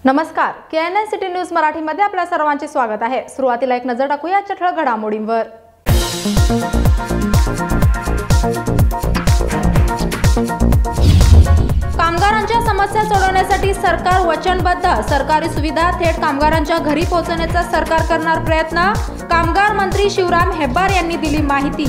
नमस्कार, KNN city news मराठीमध्ये आपल्या सर्वांचे स्वागत आहे। सुरुवातीला एक नजर टाकूया ठळक घडामोडींवर। कामगारांच्या समस्या सोडवण्यासाठी सरकार वचनबद्ध। सरकारी सुविधा थेट कामगारांच्या घरी पोहोचवण्याचा सरकार करणार प्रयत्न। कामगार मंत्री शिवराम हेब्बार यांनी दिली माहिती।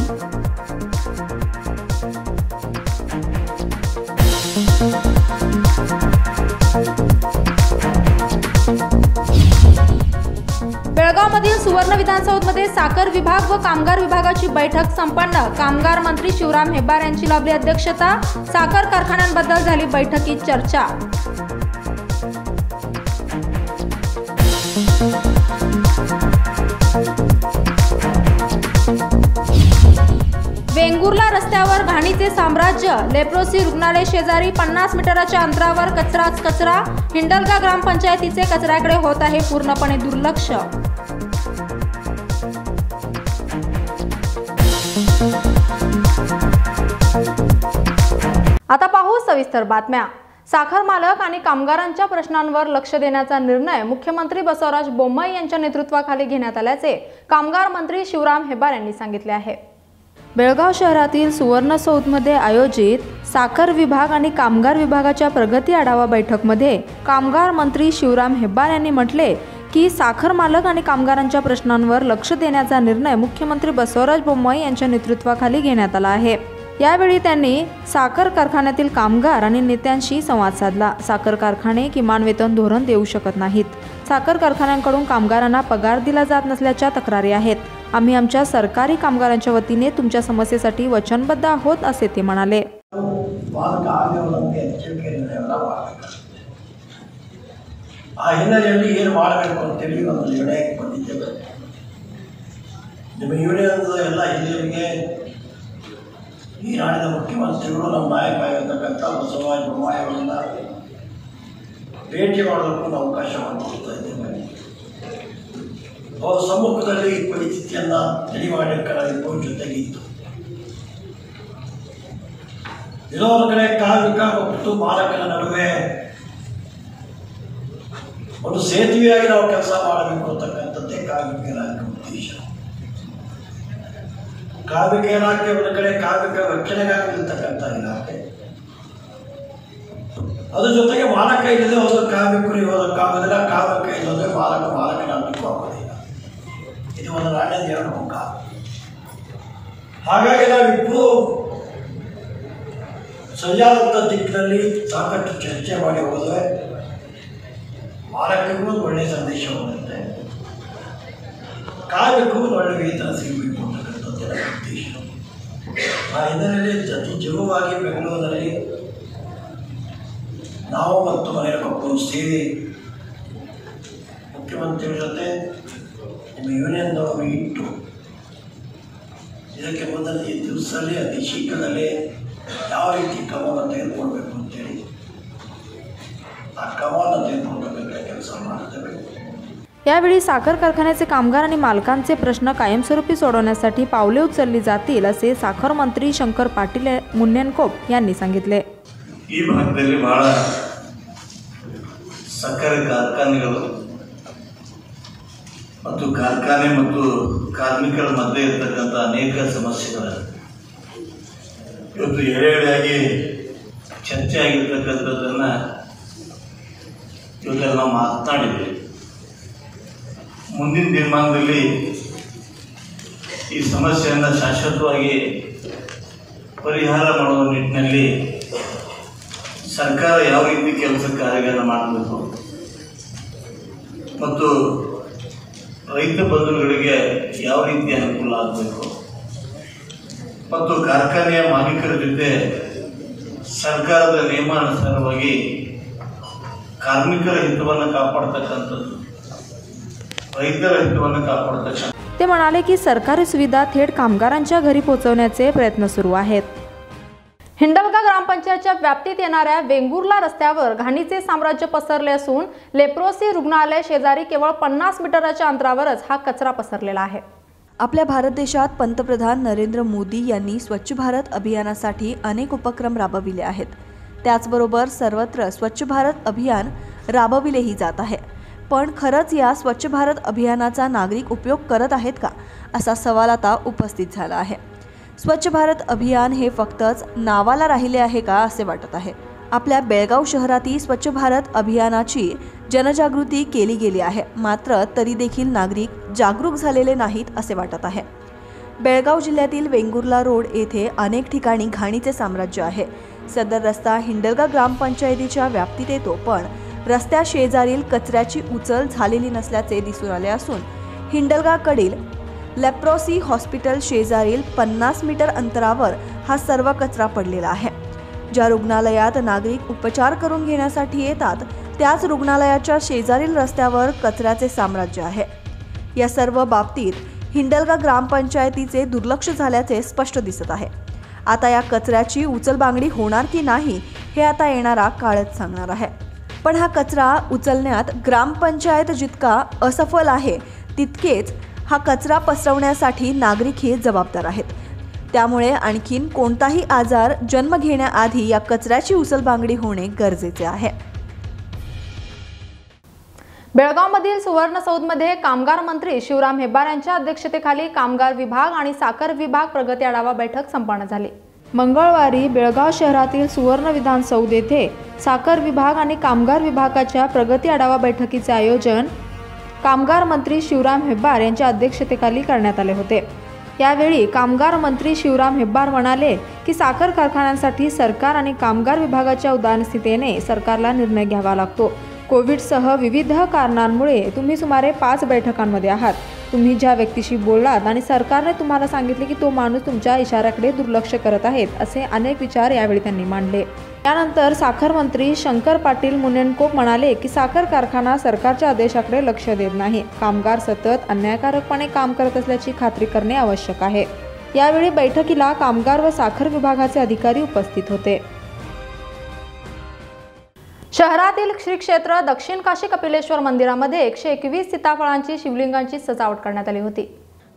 बेळगावमधील सुवर्ण विधानसौधमध्ये साखर विभाग व कामगार विभागाची बैठक संपन्न। कामगार मंत्री शिवराम हेब्बार यांची लाभली अध्यक्षता। साखर कारखान्यांबद्दल झाली बैठकीत चर्चा। वेंगुर्ला रस्त्यावर घाणीचे साम्राज्य। लेप्रोसी रुग्णालय शेजारी 50 मीटरच्या अंतरावर कचराच कचरा। हिंडलगा ग्रामपंचायतीचे कचऱ्याकडे होत आहे पूर्णपणे दुर्लक्ष। आता पाहू सविस्तर बातम्या। साखर मालक आणि कामगारांच्या प्रश्नांवर लक्ष देण्याचा निर्णय मुख्यमंत्री बसवराज बोम्मई यांच्या नेतृत्वाखाली घेण्यात आल्याचे कामगार मंत्री शिवराम हेब्बार यांनी सांगितले आहे। बेळगाव शहरातील सुवर्णसौधमध्ये आयोजित साखर विभाग आणि कामगार विभागाच्या प्रगती आढावा बैठकमध्ये कामगार मंत्री शिवराम हेब्बार यांनी म्हटले की साखर मालक आणि कामगारांच्या प्रश्नांवर लक्ष देण्याचा निर्णय मुख्यमंत्री बसवराज बोम्मई यांच्या नेतृत्वाखाली घेण्यात आला आहे। यावेळी त्यांनी साखर कारखान्यातील कामगार आणि नेत्यांशी संवाद साधला। साखर कारखाने किमान वेतन धोरण देऊ शकत नाहीत। साखर कारखान्यांकडून कामगारांना पगार दिला जात नसल्याच्या तक्रारी आहेत। आम्ही आमच्या सरकारी कामगारांच्या वतीने तुमच्या समस्येसाठी वचनबद्ध आहोत असे ते म्हणाले। ಆ ಹಿನ್ನೆಲೆಯಲ್ಲಿ ಏನು ಮಾಡಬೇಕು ಅಂತೇಳಿ ಒಂದು ನಿರ್ಣಯಕ್ಕೆ ಬಂದಿದ್ದೇವೆ। ನಿಮ್ಮ ಯೂನಿಯನ್ದ ಎಲ್ಲ ಹಿರಿಯರಿಗೆ ಈ ನಾಡಿನ ಮುಖ್ಯಮಂತ್ರಿಗಳು ನಮ್ಮ ನಾಯಕ ಆಗಿರ್ತಕ್ಕಂಥ ಬಸವರಾಜ ಬೊಮ್ಮಾಯಿ ಅವರನ್ನ ಭೇಟಿ ಮಾಡೋದಕ್ಕೂ ಅವಕಾಶವನ್ನು ಕೊಡ್ತಾ ಇದ್ದೇವೆ। ಅವರ ಸಮ್ಮುಖದಲ್ಲಿ ಈ ಪರಿಸ್ಥಿತಿಯನ್ನು ತಿಳಿ ಮಾಡಲಿಕ್ಕೆ ಜೊತೆಗಿತ್ತು। ಇದೋ ಒಂದು ಕಡೆ ಕಾರ್ಮಿಕ ಮತ್ತು ಮಾಲಕರ ನಡುವೆ ಒಂದು ಸೇತುವೆಯಾಗಿ ನಾವು ಕೆಲಸ ಮಾಡಬೇಕು ಅಂತಕ್ಕಂಥದ್ದೇ ಕಾರ್ಮಿಕ ಇಲಾಖೆ ಉದ್ದೇಶ। ಕಾರ್ಮಿಕ ಇಲಾಖೆ ಒಂದು ಕಡೆ ಕಾರ್ಮಿಕ ರಕ್ಷಣೆಗಾಗಿ ಇರ್ತಕ್ಕಂಥ ಇಲಾಖೆ, ಅದ್ರ ಜೊತೆಗೆ ಮಾಲಕ ಇಲ್ಲದೆ ಹೋದ ಕಾರ್ಮಿಕರು ಇರೋದಕ್ಕಾಗೋದಿಲ್ಲ, ಕಾರ್ಮಿಕ ಇಲ್ಲದೆ ಮಾಲಕನಾಗಲಿಕ್ಕೂ ಆಗೋದಿಲ್ಲ। ಇದು ಒಂದು ನಾಣ್ಯದ ಎರಡು ಮುಖ। ಹಾಗಾಗಿ ನಾವಿಬ್ಬರು ಸರಿಯಾದಂಥ ದಿಕ್ಕಿನಲ್ಲಿ ಸಾಕಷ್ಟು ಚರ್ಚೆ ಮಾಡಿ ಹೋದರೆ ಮಾಲಕರಿಗೂ ಒಂದು ಒಳ್ಳೆಯ ಸಂದೇಶ ಹೋಗುತ್ತೆ, ಕಾರ್ಮಿಕರಿಗೂ ಒಂದು ಒಳ್ಳೆಯ ವೇತನ ಸಿಗಬೇಕು ಅಂತಕ್ಕಂಥದ್ದು ಉದ್ದೇಶ। ಆ ಹಿನ್ನೆಲೆಯಲ್ಲಿ ಅತಿ ಜಗುವಾಗಿ ಬೆಂಗಳೂರಿನಲ್ಲಿ ನಾವು ಮತ್ತು ಮನೆಯ ಮಕ್ಕಳು ಸೇರಿ ಮುಖ್ಯಮಂತ್ರಿಗಳ ಜೊತೆ ನಿಮ್ಮ ಯೂನಿಯನ್ದವರು ಇಟ್ಟು ಇದಕ್ಕೆ ಮೊದಲ ಈ ದಿವಸದಲ್ಲಿ ಅತಿ ಶೀಘ್ರದಲ್ಲೇ ಯಾವ ರೀತಿ ಕ್ರಮವನ್ನು ತೆಗೆದುಕೊಳ್ಬೇಕು ಅಂತೇಳಿ ಆ ಕ್ರಮವನ್ನು ತೆಗೆದುಕೊಳ್ಳಬೇಕ ಕೆಲಸ ಮಾಡ್ತೇವೆ। यावेळी साखर कारखान्याचे कामगार आणि मालकांचे प्रश्न कायमस्वरूपी सोडवण्यासाठी पावले उचलली जातील असे साखर मंत्री शंकर पाटील मुन्नेनकोप यांनी सांगितले। ಈ ಭಾಗದಲ್ಲಿ ಬಹಳ ಸಕ್ಕರೆ ಕಾರ್ಖಾನೆಗಳು ಮತ್ತು ಕಾರ್ಖಾನೆ ಮತ್ತು ಕಾರ್ಮಿಕರ ಮಧ್ಯೆ ಇರತಕ್ಕಂಥ ಅನೇಕ ಸಮಸ್ಯೆಗಳಿವೆ। ಇವತ್ತು ಎಳೆಯಾಗಿ ಚರ್ಚೆ ಆಗಿರ್ತಕ್ಕಂಥದ್ದನ್ನು ಇವತ್ತೆಲ್ಲ ನಾವು ಮಾತನಾಡಿದ್ದೀವಿ। ಮುಂದಿನ ದಿನಮಾನದಲ್ಲಿ ಈ ಸಮಸ್ಯೆಯನ್ನು ಶಾಶ್ವತವಾಗಿ ಪರಿಹಾರ ಮಾಡುವ ನಿಟ್ಟಿನಲ್ಲಿ ಸರ್ಕಾರ ಯಾವ ರೀತಿ ಕೆಲಸ ಕಾರ್ಯಗಳನ್ನು ಮಾಡಬೇಕು ಮತ್ತು ರೈತ ಬಂಧುಗಳಿಗೆ ಯಾವ ರೀತಿ ಅನುಕೂಲ ಆಗಬೇಕು ಮತ್ತು ಕಾರ್ಖಾನೆಯ ಮಾಲೀಕರ ಜೊತೆ ಸರ್ಕಾರದ ನಿಯಮಾನುಸಾರವಾಗಿ ಕಾರ್ಮಿಕರ ಹಿತವನ್ನು ಕಾಪಾಡತಕ್ಕಂಥದ್ದು, ರೈತರ ಹಿತವನ್ನು ಕಾಪಾಡತಕ್ಕಂಥ। ते म्हणाले की सरकारी सुविधा थेट कामगारांच्या घरी पोहोचवण्याचे प्रयत्न सुरू आहेत। हिंडलगा ग्रामपंचायतच्या व्याप्तीत येणाऱ्या वेंगुर्ला रस्त्यावर घाणीचे साम्राज्य पसरले असून लेप्रोसी रुग्णालय शेजारी केवळ 50 मीटरच्या अंतरावरच हा कचरा पसरलेला आहे। आपल्या भारत देशात पंतप्रधान नरेंद्र मोदी यांनी स्वच्छ भारत अभियानासाठी अनेक उपक्रम राबविले आहेत। त्याचबरोबर सर्वत्र स्वच्छ भारत अभियान राबविलेही जात आहे। पण खरंच या स्वच्छ भारत अभियानाचा नागरिक उपयोग करत आहेत का, असा सवाल आता उपस्थित झाला आहे। स्वच्छ भारत अभियान हे फक्तच नावाला राहिले आहे का असे वाटत आहे। आपल्या बेळगाव शहरातील स्वच्छ भारत अभियानाची जनजागृती केली गेली आहे, मात्र तरी देखील नागरिक जागरूक झालेले नाहीत असे वाटत आहे। बेळगाव जिल्ह्यातील वेंगुर्ला रोड येथे अनेक ठिकाणी घाणीचे साम्राज्य आहे। सदर रस्ता हिंडलगा ग्रामपंचायतीच्या व्याप्तीत येतो, पण रस्त्या शेजारील कचऱ्याची उचल झालेली नसल्याचे दिसून आले असून हिंडलगाकडील लेप्रोसी हॉस्पिटल शेजारील 50 मीटर अंतरावर हा सर्व कचरा पडलेला आहे। ज्या रुग्णालयात नागरिक उपचार करून घेण्यासाठी येतात त्याच रुग्णालयाच्या शेजारील रस्त्यावर कचऱ्याचे साम्राज्य आहे। या सर्व बाबतीत हिंडलगा ग्रामपंचायतीचे दुर्लक्ष झाल्याचे स्पष्ट दिसत आहे। आता या कचऱ्याची उचलबांगडी होणार की नाही हे आता येणारा काळच सांगणार आहे। पण हा कचरा उचलण्यात ग्रामपंचायत जितका असफल आहे तितकेच हा कचरा पसरवण्यासाठी नागरिकही जबाबदार आहेत। त्यामुळे आणखीन कोणताही आजार जन्म घेण्याआधी या कचऱ्याची उचलबांगडी होणे गरजेचे आहे। बेळगावमधील सुवर्ण सौधमध्ये कामगार मंत्री शिवराम हेब्बार यांच्या अध्यक्षतेखाली कामगार विभाग आणि साखर विभाग प्रगती आढावा बैठक संपन्न झाली। मंगळवारी बेळगाव शहरातील सुवर्ण विधान सौध येथे साखर विभाग आणि कामगार विभागाच्या प्रगती आढावा बैठकीचे आयोजन कामगार मंत्री शिवराम हेब्बार यांच्या अध्यक्षतेखाली करण्यात आले होते। यावेळी कामगार मंत्री शिवराम हेब्बार म्हणाले की साखर कारखान्यांसाठी सरकार आणि कामगार विभागाच्या उदासीनतेने सरकारला निर्णय घ्यावा लागतो। कोविडसह विविध कारणांमुळे तुम्ही सुमारे 5 बैठकांमध्ये आहात। तुम्ही ज्या व्यक्तीशी बोललात आणि सरकारने तुम्हाला सांगितले की तो माणूस तुमच्या इशाऱ्याकडे दुर्लक्ष करत आहेत, असे अनेक विचार यावेळी त्यांनी मांडले। त्यानंतर साखर मंत्री शंकर पाटील मुनेनकोप म्हणाले की साखर कारखाना सरकारच्या आदेशाकडे लक्ष देत नाही। कामगार सतत अन्यायकारकपणे काम करत असल्याची खात्री करणे आवश्यक आहे। यावेळी बैठकीला कामगार व साखर विभागाचे अधिकारी उपस्थित होते। शहरातील श्री क्षेत्र दक्षिण काशी कपिलेश्वर मंदिरामध्ये 121 सीताफळांची शिवलिंगांची सजावट करण्यात आली होती।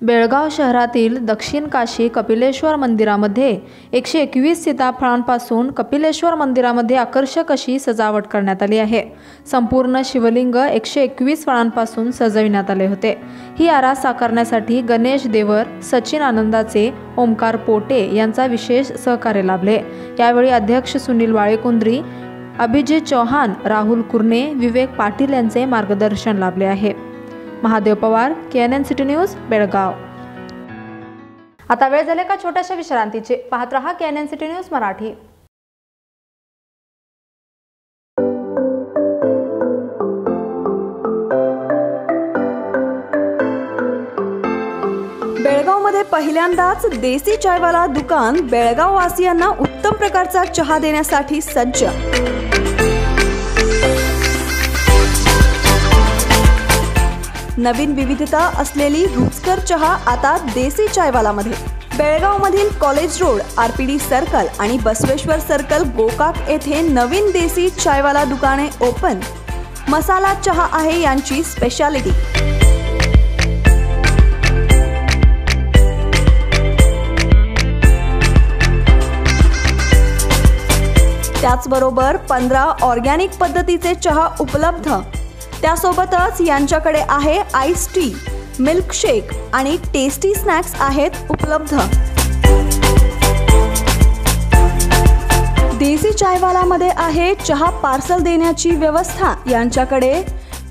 बेळगाव शहरातील दक्षिण काशी कपिलेश्वर मंदिरामध्ये 121 सीताफळांपासून कपिलेश्वर मंदिरामध्ये आकर्षक अशी सजावट करण्यात आली आहे। संपूर्ण शिवलिंग 121 फळांपासून सजविण्यात आले होते। ही आरास साकारण्यासाठी गणेश देवर, सचिन आनंदाचे, ओमकार पोटे यांचा विशेष सहकार्य लाभले। यावेळी अध्यक्ष सुनील वाळेकुंद्री, अभिजित चौहान, राहुल कुर्णे, विवेक पाटील यांचे मार्गदर्शन लाभले आहे। Mahadev Pawar, KNN city news, Belgaum. आता वेळ झाले का छोट्याशा विश्रांतीचे। पाहत रहा KNN सिटी न्यूज मराठी। बेळगावमध्ये पहिल्यांदाच देसी चायवाला दुकान बेळगाव वासियांना उत्तम प्रकारचा चहा देण्यासाठी सज्ज। नवीन विविधता असलेली रुचकर चहा आता देसी चायवालामध्ये। बेळगावमधील कॉलेज रोड, RPD सर्कल आणि बसवेश्वर सर्कल गोकाक येथे नवीन देसी चायवाला दुकाने ओपन। मसाला चहा आहे यांची स्पेशालिटी। त्याचबरोबर 15 ऑर्गॅनिक पद्धतीचे चहा उपलब्ध। त्यासोबतच यांच्याकडे आहे आईस टी, मिल्कशेक आणि टेस्टी स्नॅक्स आहेत उपलब्ध। देसी चायवालामध्ये आहे चहा पार्सल देण्याची व्यवस्था। यांच्याकडे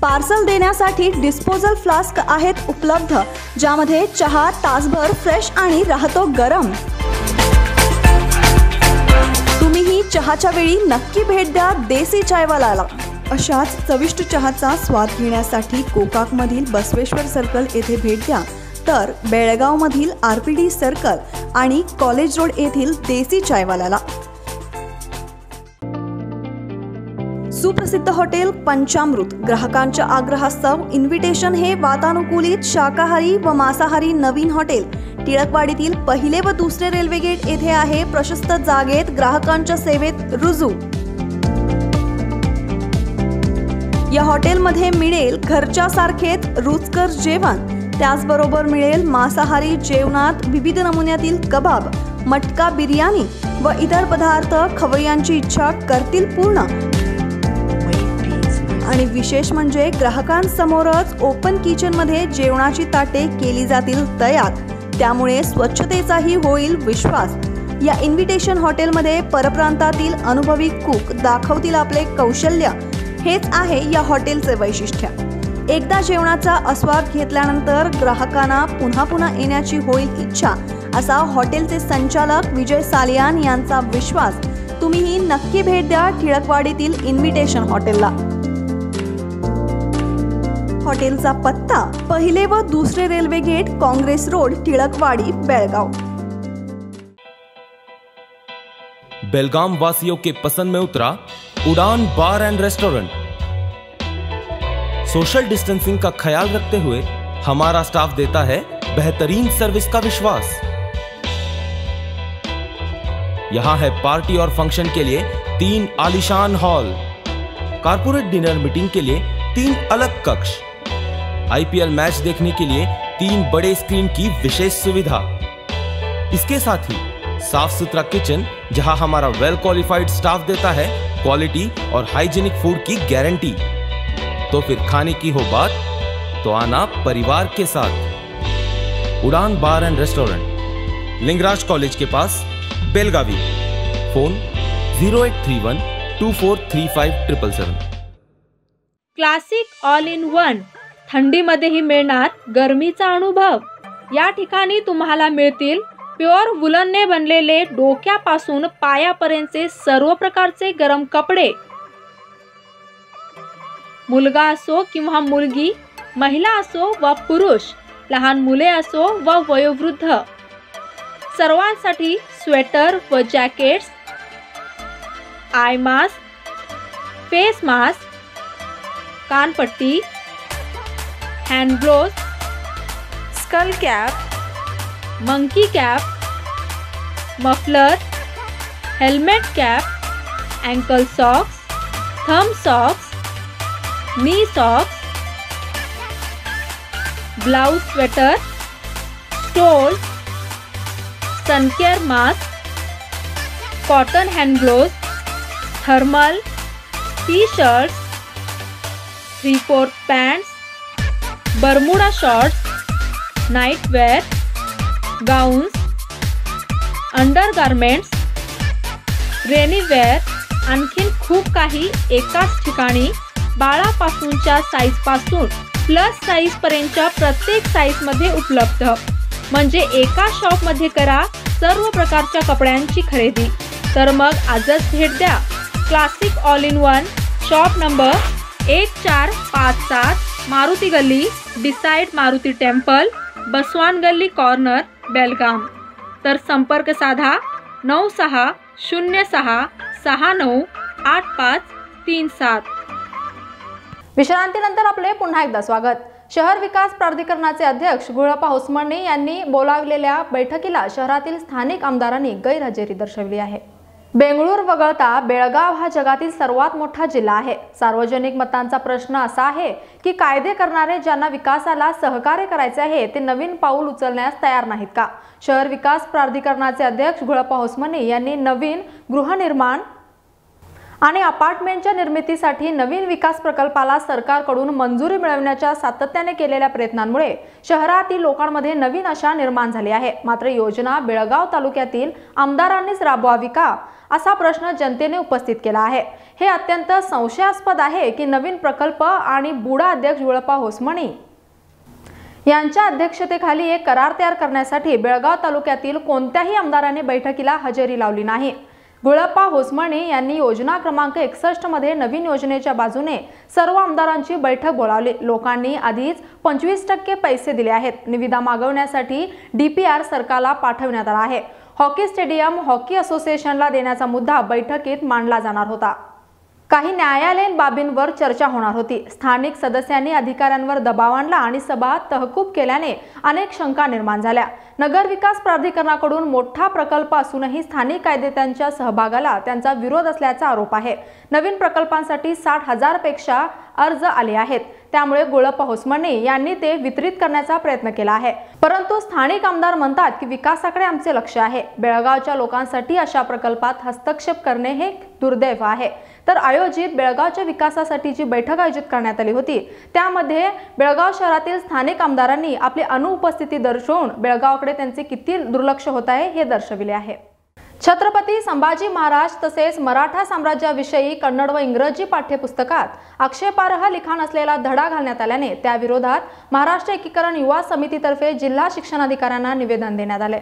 पार्सल देण्यासाठी डिस्पोजल फ्लास्क आहेत उपलब्ध, ज्यामध्ये चहा तासभर फ्रेश आणि राहतो गरम। तुम्हीही चहाच्या वेळी नक्की भेट द्या देसी चायवालाला। अशाच चविष्ट चहाचा स्वाद घेण्यासाठी गोकाकमधील बसवेश्वर सर्कल येथे भेट द्या, तर बेळगावमधील RPD सर्कल आणि कॉलेज रोड येथील देसी चायवालाला। सुप्रसिद्ध हॉटेल पंचामृत ग्राहकांच्या आग्रहास्तव इन्व्हिटेशन हे वातानुकूलित शाकाहारी व मांसाहारी नवीन हॉटेल टिळकवाडीतील पहिले व दुसरे रेल्वे गेट येथे आहे। प्रशस्त जागेत ग्राहकांच्या सेवेत रुजू। या हॉटेलमध्ये मिळेल घरच्या सारखेच रुचकर जेवण। त्याचबरोबर मिळेल मांसाहारी जेवणात विविध नमुन्यातील कबाब, मटका बिर्याणी व इतर पदार्थ खवय्यांची इच्छा करतील पूर्ण। आणि विशेष म्हणजे ग्राहकांसमोरच ओपन किचनमध्ये जेवणाची ताटे केली जातील तयार, त्यामुळे स्वच्छतेचाही होईल विश्वास। या इन्व्हिटेशन हॉटेलमध्ये परप्रांतातील अनुभवी कुक दाखवतील आपले कौशल्य, हेच आहे या हॉटेलचे वैशिष्ट्य। एकदा जेवणाचा आस्वाद घेतल्यानंतर ग्राहकांना पुन्हा पुन्हा येण्याची होईल इच्छा, असा हॉटेलचे संचालक विजय सालियान यांचा विश्वास। तुम्हीही नक्की भेट द्या टिळकवाडीतील इन्व्हिटेशन हॉटेलला। हॉटेलचा पत्ता पहिले व दुसरे railway gate, Congress road, Tilakwadi, Belgaum. Belgaum वासियों के पसंद में उतरा Udaan bar and restaurant. Social distancing का ख्याल रखते हुए हमारा स्टाफ देता है बेहतरीन सर्विस का विश्वास। यहां है पार्टी और फंक्शन के लिए 3 आलीशान हॉल, कारपोरेट डिनर मीटिंग के लिए 3 अलग कक्ष, आईपीएल मैच देखने के लिए 3 बड़े स्क्रीन की विशेष सुविधा। इसके साथ ही साफ सुथरा किचन, जहां हमारा वेल क्वालिफाइड स्टाफ देता है क्वालिटी और हाइजीनिक फूड की गारंटी। तो फिर खाने की हो बात तो आना परिवार के साथ। Udaan bar and restaurant, Lingaraj college के पास, Belagavi. Phone 0831 2435 777। Classic all in one, थंडीमध्येही मिळणार गरमीचा अनुभव। या ठिकाणी तुम्हाला मिळतील प्युअर वुलनने बनलेले डोक्यापासून पायापर्यंतचे सर्व प्रकारचे गरम कपडे। मुलगा असो किंवा मुलगी, महिला असो व पुरुष, लहान मुले असो व वयोवृद्ध, सर्वांसाठी स्वेटर व jackets, eye mask, face mask, कानपट्टी, hand gloves, skull cap, monkey cap, muffler, helmet cap, ankle socks, thumb socks, knee socks, blouse sweater, stole, suncare mask, cotton hand gloves, thermal, T shirts, 3/4 pants, Bermuda shorts, night wear, gowns, undergarments, rainy wear, आणखीन खूप काही एकाच ठिकाणी। बाळापासूनच्या साईजपासून plus साईजपर्यंतच्या प्रत्येक साईजमध्ये उपलब्ध। म्हणजे एका शॉपमध्ये करा सर्व प्रकारच्या कपड्यांची खरेदी। तर मग आजच भेट द्या classic all in one, shop number 1457, Maruti गल्ली, डिसाइड मारुती टेम्पल, बसवान गल्ली कॉर्नर, बेलगाम। तर संपर्क साधा 9669698537। विश्रांतीनंतर आपले पुन्हा एकदा स्वागत। शहर विकास प्राधिकरणाचे अध्यक्ष गुळप्पा होसमणी यांनी बोलावलेल्या बैठकीला शहरातील स्थानिक आमदारांनी गैरहजेरी दर्शवली आहे। बेंगळूर वगळता बेळगाव हा जगातील सर्वात मोठा जिल्हा आहे। सार्वजनिक मतांचा प्रश्न असा आहे की कायदे करणारे ज्यांना विकासाला सहकार्य करायचे आहे ते नवीन पाऊल उचलण्यास तयार नाहीत का? शहर विकास प्राधिकरणाचे अध्यक्ष गुळप्पा होसमणी यांनी नवीन गृहनिर्माण आणि अपार्टमेंटच्या निर्मितीसाठी नवीन विकास प्रकल्पाला सरकारकडून मंजुरी मिळवण्याच्या सातत्याने केलेल्या प्रयत्नांमुळे शहरातील लोकांमध्ये नवीन आशा निर्माण झाली आहे। मात्र योजना बेळगाव तालुक्यातील आमदारांनीच राबवावी का, असा प्रश्न जनतेने उपस्थित केला आहे। हे अत्यंत संशयास्पद आहे की नवीन प्रकल्प आणि बुडा अध्यक्ष गुळप्पा होसमणी यांच्या अध्यक्षतेखाली एक करार तयार करण्यासाठी बेळगाव तालुक्यातील कोणत्याही आमदारांनी बैठकीला हजेरी लावली नाही। गुळप्पा होसमणी यांनी योजना क्रमांक 61 मध्ये नवीन योजनेच्या बाजूने सर्व आमदारांची बैठक बोलावली। लोकांनी आधीच 25% पैसे दिले आहेत। निविदा मागवण्यासाठी DPR सरकारला पाठवण्यात आला आहे। हॉकी स्टेडियम हॉकी असोसिएशनला देण्याचा मुद्दा बैठकीत मांडला जाणार होता। काही न्यायालयीन बाबींवर चर्चा होणार होती। स्थानिक सदस्यांनी अधिकाऱ्यांवर दबाव आणला आणि सभा तहकूब केल्याने अनेक शंका निर्माण झाल्या। नगर विकास प्राधिकरणाकडून मोठा प्रकल्प असूनही स्थानिक कायदेत्यांच्या सहभागाला त्यांचा विरोध असल्याचा आरोप आहे। नवीन प्रकल्पांसाठी 60,000 पेक्षा अर्ज आले आहेत। त्यामुळे गुळप्पा होसमणी यांनी ते वितरित करण्याचा प्रयत्न केला आहे। परंतु स्थानिक आमदार म्हणतात की विकासाकडे आमचे लक्ष आहे। बेळगावच्या लोकांसाठी अशा प्रकल्पात हस्तक्षेप करणे हे दुर्दैव आहे। तर आयोजित बेळगावच्या विकासासाठी जी बैठक आयोजित करण्यात आली होती त्यामध्ये बेळगाव शहरातील स्थानिक आमदारांनी आपली अनुपस्थिती दर्शवून बेळगावकडे त्यांचे किती दुर्लक्ष होत आहे हे दर्शविले आहे। छत्रपती संभाजी महाराज तसेच मराठा साम्राज्याविषयी कन्नड व इंग्रजी पाठ्यपुस्तकात आक्षेपार्ह लिखाण असलेला धडा घालण्यात आल्याने त्या विरोधात महाराष्ट्र एकीकरण युवा समितीतर्फे जिल्हा शिक्षणाधिकाऱ्यांना निवेदन देण्यात आले।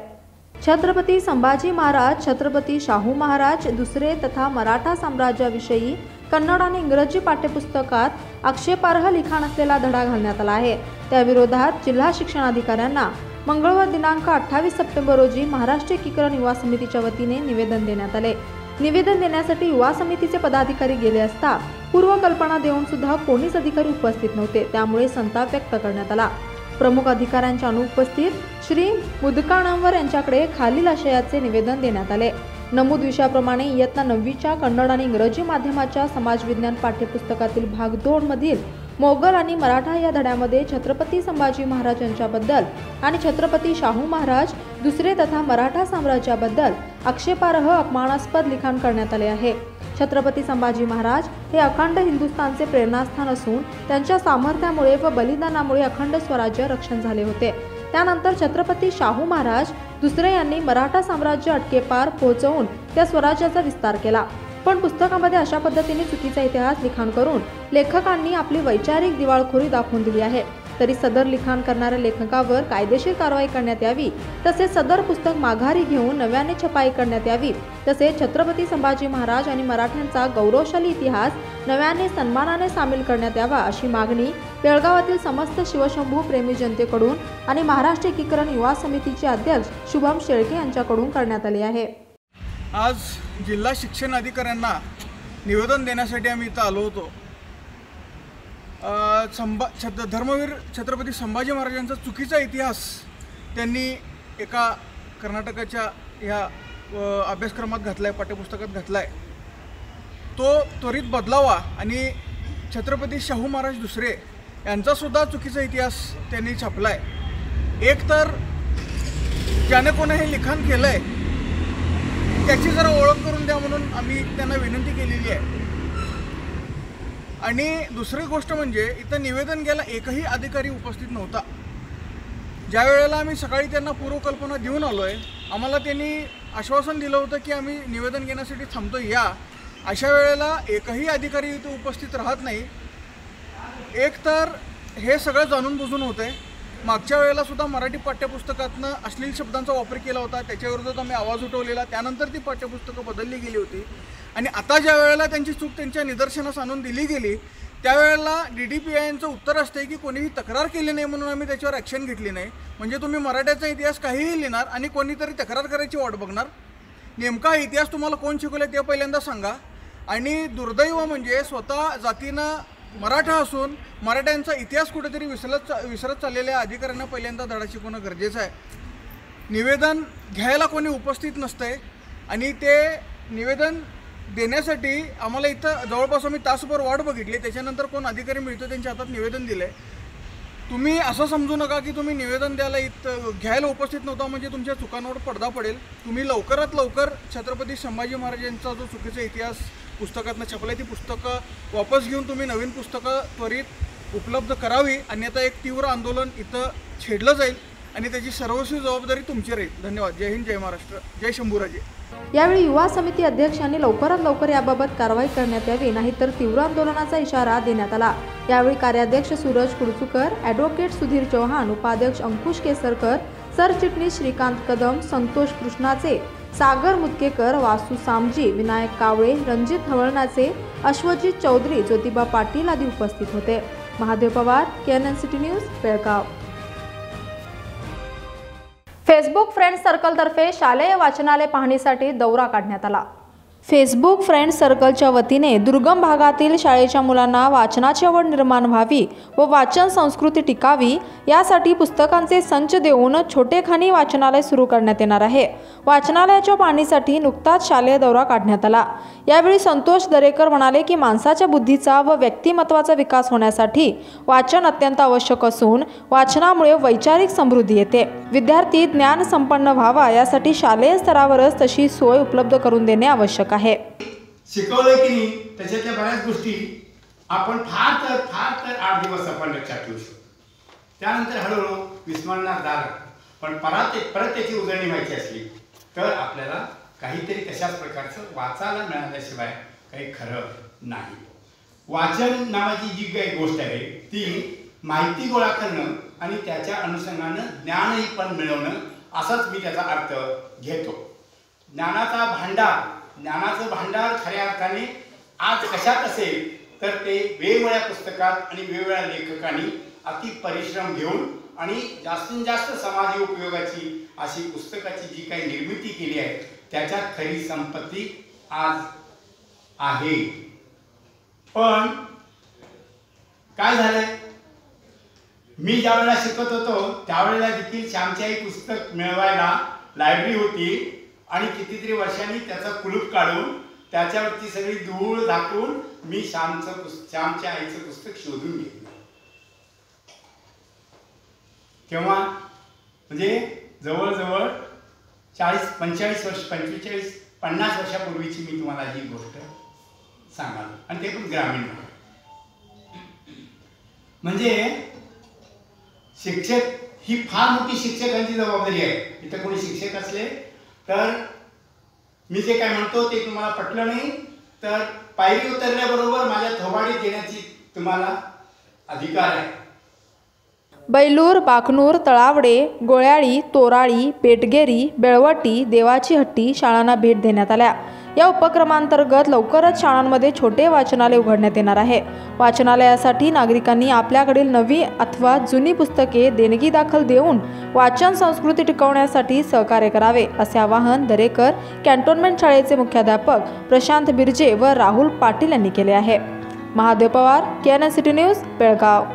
छत्रपती संभाजी महाराज, छत्रपती शाहू महाराज दुसरे तथा मराठा साम्राज्याविषयी कन्नड आणि इंग्रजी पाठ्यपुस्तकात आक्षेपार्ह लिखाण असलेला धडा घालण्यात आला आहे। त्या विरोधात जिल्हा शिक्षणाधिकाऱ्यांना मंगळवार दिनांक 28 सप्टेंबर रोजी महाराष्ट्र एकीकरण युवा समितीच्या वतीने निवेदन देण्यात आले। निवेदन देण्यासाठी युवा समितीचे पदाधिकारी गेले असता पूर्वकल्पना देऊन सुद्धा कोणीच अधिकारी उपस्थित नव्हते, त्यामुळे संताप व्यक्त करण्यात आला। प्रमुख अधिकाऱ्यांच्या अनुपस्थित श्री मुदकाणवर यांच्याकडे खालील आशयाचे निवेदन देण्यात आले। नमूद विषयाप्रमाणे इयत्ता 9वीच्या कन्नड आणि इंग्रजी माध्यमाच्या समाज विज्ञान पाठ्यपुस्तकातील भाग 2 मधील मोगल आणि मराठा या धड्यामध्ये छत्रपती संभाजी महाराज यांच्याबद्दल आणि छत्रपती शाहू महाराज दुसरे तथा मराठा साम्राज्याबद्दल आक्षेपार्ह अपमानास्पद लिखाण करण्यात आले आहे। छत्रपती संभाजी महाराज हे अखंड हिंदुस्थानचे प्रेरणास्थान असून त्यांच्या सामर्थ्यामुळे व बलिदानामुळे अखंड स्वराज्य रक्षण झाले होते। त्यानंतर छत्रपती शाहू महाराज दुसरे यांनी मराठा साम्राज्य अटकेपार पोहोचवून त्या स्वराज्याचा विस्तार केला। पण पुस्तकामध्ये अशा पद्धतीने चुकीचा इतिहास लिखाण करून लेखकांनी आपली वैचारिक दिवाळखोरी दाखवून दिली आहे। तरी सदर लिखाण करणाऱ्या लेखकावर कायदेशीर कारवाई करण्यात यावी, तसेच सदर पुस्तक माघारी घेऊन नव्याने छपाई करण्यात यावी, तसेच छत्रपती संभाजी महाराज आणि मराठ्यांचा गौरवशाली इतिहास नव्याने सन्मानाने सामील करण्यात यावा अशी मागणी बेळगावातील समस्त शिवशंभू प्रेमी जनतेकडून आणि महाराष्ट्र एकीकरण युवा समितीचे अध्यक्ष शुभम शेळके यांच्याकडून करण्यात आली आहे। आज जिल्हा शिक्षण अधिकाऱ्यांना निवेदन देण्यासाठी आम्ही इथं आलो होतो। धर्मवीर छत्रपती संभाजी महाराजांचा चुकीचा इतिहास त्यांनी एका कर्नाटकाच्या ह्या अभ्यासक्रमात घातलाय, पाठ्यपुस्तकात घातलाय। तो त्वरित बदलावा आणि छत्रपती शाहू महाराज दुसरे यांचा सुद्धा चुकीचा इतिहास त्यांनी छापलाय। एक तर ज्याने कोणी हे लिखाण केलंय त्याची जरा ओळख करून द्या म्हणून आम्ही त्यांना विनंती केलेली आहे। आणि दुसरी गोष्ट म्हणजे इथं निवेदन घ्यायला एकही अधिकारी उपस्थित नव्हता। ज्या वेळेला आम्ही सकाळी त्यांना पूर्वकल्पना देऊन आलोय, आम्हाला त्यांनी आश्वासन दिलं होतं की आम्ही निवेदन घेण्यासाठी थांबतो या। अशा वेळेला एकही अधिकारी इथं उपस्थित राहत नाही। एक तर हे सगळं जाणून बुजून होतंय। मागच्या वेळेला सुद्धा मराठी पाठ्यपुस्तकातनं अश्लील शब्दांचा वापर केला होता, त्याच्याविरोधात आम्ही आवाज उठवलेला, त्यानंतर ती पाठ्यपुस्तकं बदलली गेली होती। आणि आता ज्या वेळेला त्यांची चूक त्यांच्या निदर्शनास आणून दिली गेली त्यावेळेला DDPIचं उत्तर असते की कोणीही तक्रार केली नाही म्हणून आम्ही त्याच्यावर ॲक्शन घेतली नाही। म्हणजे तुम्ही मराठ्याचा इतिहास काहीही लिहिणार आणि कोणीतरी तक्रार करायची वाट बघणार। नेमका इतिहास तुम्हाला कोण शिकवले ते पहिल्यांदा सांगा। आणि दुर्दैव म्हणजे स्वतः जातीनं मराठा असून मराठ्यांचा इतिहास कुठेतरी विसरत चाललेल्या अधिकाऱ्यांना पहिल्यांदा धडा शिकवणं गरजेचं आहे। निवेदन घ्यायला कोणी उपस्थित नसतंय आणि ते निवेदन देण्यासाठी आम्हाला इथं जवळपास आम्ही तासभर वाट बघितली, त्याच्यानंतर कोण अधिकारी मिळतो त्यांच्या हातात निवेदन दिलं आहे। तुम्ही असं समजू नका की तुम्ही निवेदन द्यायला इथं घ्यायला उपस्थित नव्हता म्हणजे तुमच्या चुकांवर पडदा पडेल। तुम्ही लवकरात लवकर छत्रपती संभाजी महाराजांचा जो चुकीचा इतिहास पुस्तकातनं छापला ती पुस्तकं वापस घेऊन तुम्ही नवीन पुस्तकं त्वरित उपलब्ध करावी, अन्यथा एक तीव्र आंदोलन इथं छेडलं जाईल आणि त्याची सर्वस्वी जबाबदारी तुमची राहील। धन्यवाद। जय हिंद, जय महाराष्ट्र, जय शंभूराजे। यावेळी युवा समिती अध्यक्षांनी लवकरात लवकर याबाबत कारवाई करण्यात यावी, नाहीतर तीव्र आंदोलनाचा इशारा देण्यात आला। यावेळी कार्याध्यक्ष सूरज कुडचुकर, ॲडव्होकेट सुधीर चौहान, उपाध्यक्ष अंकुश केसरकर, सरचिटणीस श्रीकांत कदम, संतोष कृष्णाचे, सागर मुदकेकर, वासू सामजी, विनायक कावळे, रणजित हवळणाचे, अश्वजित चौधरी, ज्योतिबा पाटील आदी उपस्थित होते। Mahadev Pawar, KNN city news, Belgaum. Facebook friends सर्कलतर्फे शालेय वाचनालय पाहणीसाठी दौरा काढण्यात आला। फेसबुक फ्रेंड्स सर्कलच्या वतीने दुर्गम भागातील शाळेच्या मुलांना वाचनाची आवड निर्माण व्हावी व वाचन संस्कृती टिकावी यासाठी पुस्तकांचे संच देऊन छोटेखानी वाचनालय सुरू करण्यात येणार आहे। वाचनालयाच्या पाहणीसाठी नुकताच शालेय दौरा काढण्यात आला। यावेळी संतोष दरेकर म्हणाले की माणसाच्या बुद्धीचा व व्यक्तिमत्वाचा विकास होण्यासाठी वाचन अत्यंत आवश्यक असून वाचनामुळे वैचारिक समृद्धी येते। विद्यार्थी ज्ञान संपन्न व्हावा यासाठी शालेय स्तरावरच तशी सोय उपलब्ध करून देणे आवश्यक आहे। शिकवलं की नाही त्याच्यातल्या बऱ्याच गोष्टी आपण फार तर 8 दिवस आपण लक्षात ठेवू शकतो. त्यानंतर हळूहळू विस्मरणात जाणार. पण परत त्याची उजळणी व्हायची असली तर आपल्याला काहीतरी तशाच प्रकारचं वाचायला मिळाल्याशिवाय काही खरं नाही. वाचन नावाची जी काही गोष्ट आहे ती माहिती गोळा करणं आणि त्याच्या अनुषंगानं ज्ञानही पण मिळवणं असाच मी त्याचा अर्थ घेतो. ज्ञानाचं भांडार खऱ्या अर्थाने आज कशात असेल तर ते वेगवेगळ्या पुस्तकात आणि वेगवेगळ्या लेखकांनी अति परिश्रम घेऊन आणि जास्तीत जास्त समाज उपयोगाची अशी पुस्तकाची जी काही निर्मिती केली आहे त्याच्यात खरी संपत्ती आज आहे. पण काय झालंय, मी ज्या वेळेला शिकत होतो त्यावेळेला देखील श्यामची आई पुस्तक मिळवायला लायब्ररी होती आणि कितीतरी वर्षांनी त्याचं कुलूप काढून त्याच्यावरती सगळी धूळ झाकून मी श्यामच्या आईचं पुस्तक शोधून घेतलं. तेव्हा म्हणजे जवळजवळ 40-45 वर्ष 45-50 वर्षापूर्वीची मी तुम्हाला ही गोष्ट सांगाल आणि ते पण ग्रामीण भागात. म्हणजे शिक्षक ही फार मोठी शिक्षकांची जबाबदारी आहे. इथं कोणी शिक्षक असले तर मी जे काय म्हणतो ते तुम्हाला पटलं नाही तर पायरी उतरल्याबरोबर माझ्या थोबाडीत येण्याची तुम्हाला अधिकार आहे. बैलूर, बाकनूर, तळावडे, गोळ्याळी, तोराळी, पेटगेरी, बेळवटी, देवाची हट्टी शाळांना भेट देण्यात आल्या. या उपक्रमांतर्गत लवकरच शाळांमध्ये छोटे वाचनालय उघडण्यात येणार आहे. वाचनालयासाठी नागरिकांनी आपल्याकडील नवी अथवा जुनी पुस्तके देणगी दाखल देऊन वाचन संस्कृती टिकवण्यासाठी सहकार्य करावे असे आवाहन दरेकर कॅन्टोन्मेंट शाळेचे मुख्याध्यापक प्रशांत बिर्जे व राहुल पाटील यांनी केले आहे. Mahadev Pawar, KNN city news, Belgaum.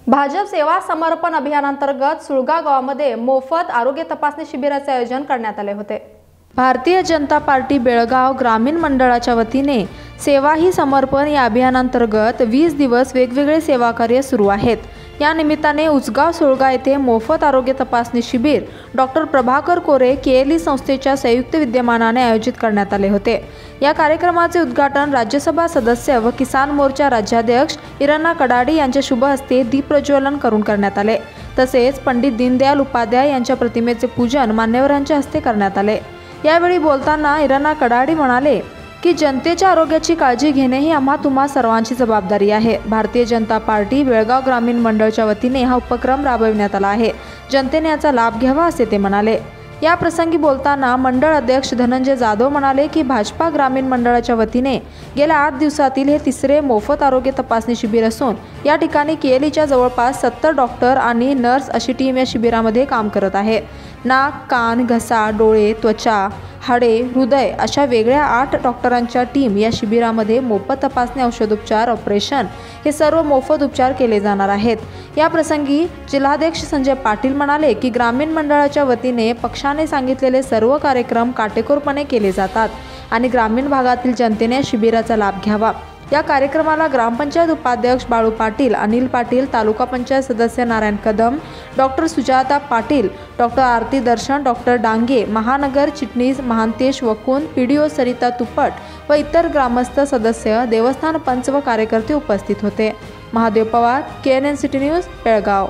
Bhajap सेवा समर्पण अभियानांतर्गत सुळगा गावामध्ये मोफत आरोग्य तपासणी शिबिराचे आयोजन करण्यात आले होते. भारतीय जनता पार्टी बेळगाव ग्रामीण मंडळाच्या वतीने सेवा ही समर्पण या अभियानांतर्गत 20 दिवस वेगवेगळे सेवा कार्य सुरू आहेत. या निमित्ताने उचगाव सुळगा येथे मोफत आरोग्य तपासणी शिबिर डॉक्टर प्रभाकर कोरे KLE संस्थेच्या संयुक्त विद्यमानाने आयोजित करण्यात आले होते. या कार्यक्रमाचे उद्घाटन राज्यसभा सदस्य व किसान मोर्चा राज्याध्यक्ष इरण्णा कडाडी यांच्या शुभ हस्ते दीप प्रज्वलन करून करण्यात आले. तसेच पंडित दीनदयाल उपाध्याय यांच्या प्रतिमेचे पूजन मान्यवरांच्या हस्ते करण्यात आले. यावेळी बोलताना इरण्णा कडाडी म्हणाले की जनतेच्या आरोग्याची काळजी घेणे ही आम्हा तुम्हा सर्वांची जबाबदारी आहे. भारतीय जनता पार्टी बेळगाव ग्रामीण मंडळच्या वतीने हा उपक्रम राबविण्यात आला आहे. जनतेने याचा लाभ घ्यावा असे ते म्हणाले. या प्रसंगी बोलताना मंडळ अध्यक्ष धनंजय जाधव म्हणाले की भाजपा ग्रामीण मंडळाच्या वतीने गेल्या 8 दिवसातील हे तिसरे मोफत आरोग्य तपासणी शिबिर असून या ठिकाणी KLEच्या जवळपास 70 डॉक्टर आणि नर्स अशी टीम या शिबिरामध्ये काम करत आहे. नाक, कान, घसा, डोळे, त्वचा, हाडे, हृदय अशा वेगळ्या 8 डॉक्टरांच्या टीम या शिबिरामध्ये मोफत तपासणी, औषधोपचार, ऑपरेशन हे सर्व मोफत उपचार केले जाणार आहेत. या प्रसंगी जिल्हाध्यक्ष संजय पाटील म्हणाले की ग्रामीण मंडळाच्या वतीने पक्षाने सांगितलेले सर्व कार्यक्रम काटेकोरपणे केले जातात आणि ग्रामीण भागातील जनतेने या शिबिराचा लाभ घ्यावा. या कार्यक्रमाला ग्रामपंचायत उपाध्यक्ष बाळू पाटील, अनिल पाटील, तालुका पंचायत सदस्य नारायण कदम, डॉक्टर सुजाता पाटील, डॉक्टर आरती दर्शन, डॉक्टर डांगे, महानगर चिटणीस महांतेश वकुंद, PDO सरिता तुपट व इतर ग्रामस्थ सदस्य, देवस्थान पंच व कार्यकर्ते उपस्थित होते. Mahadev Pawar, KNN city news, Belgaum.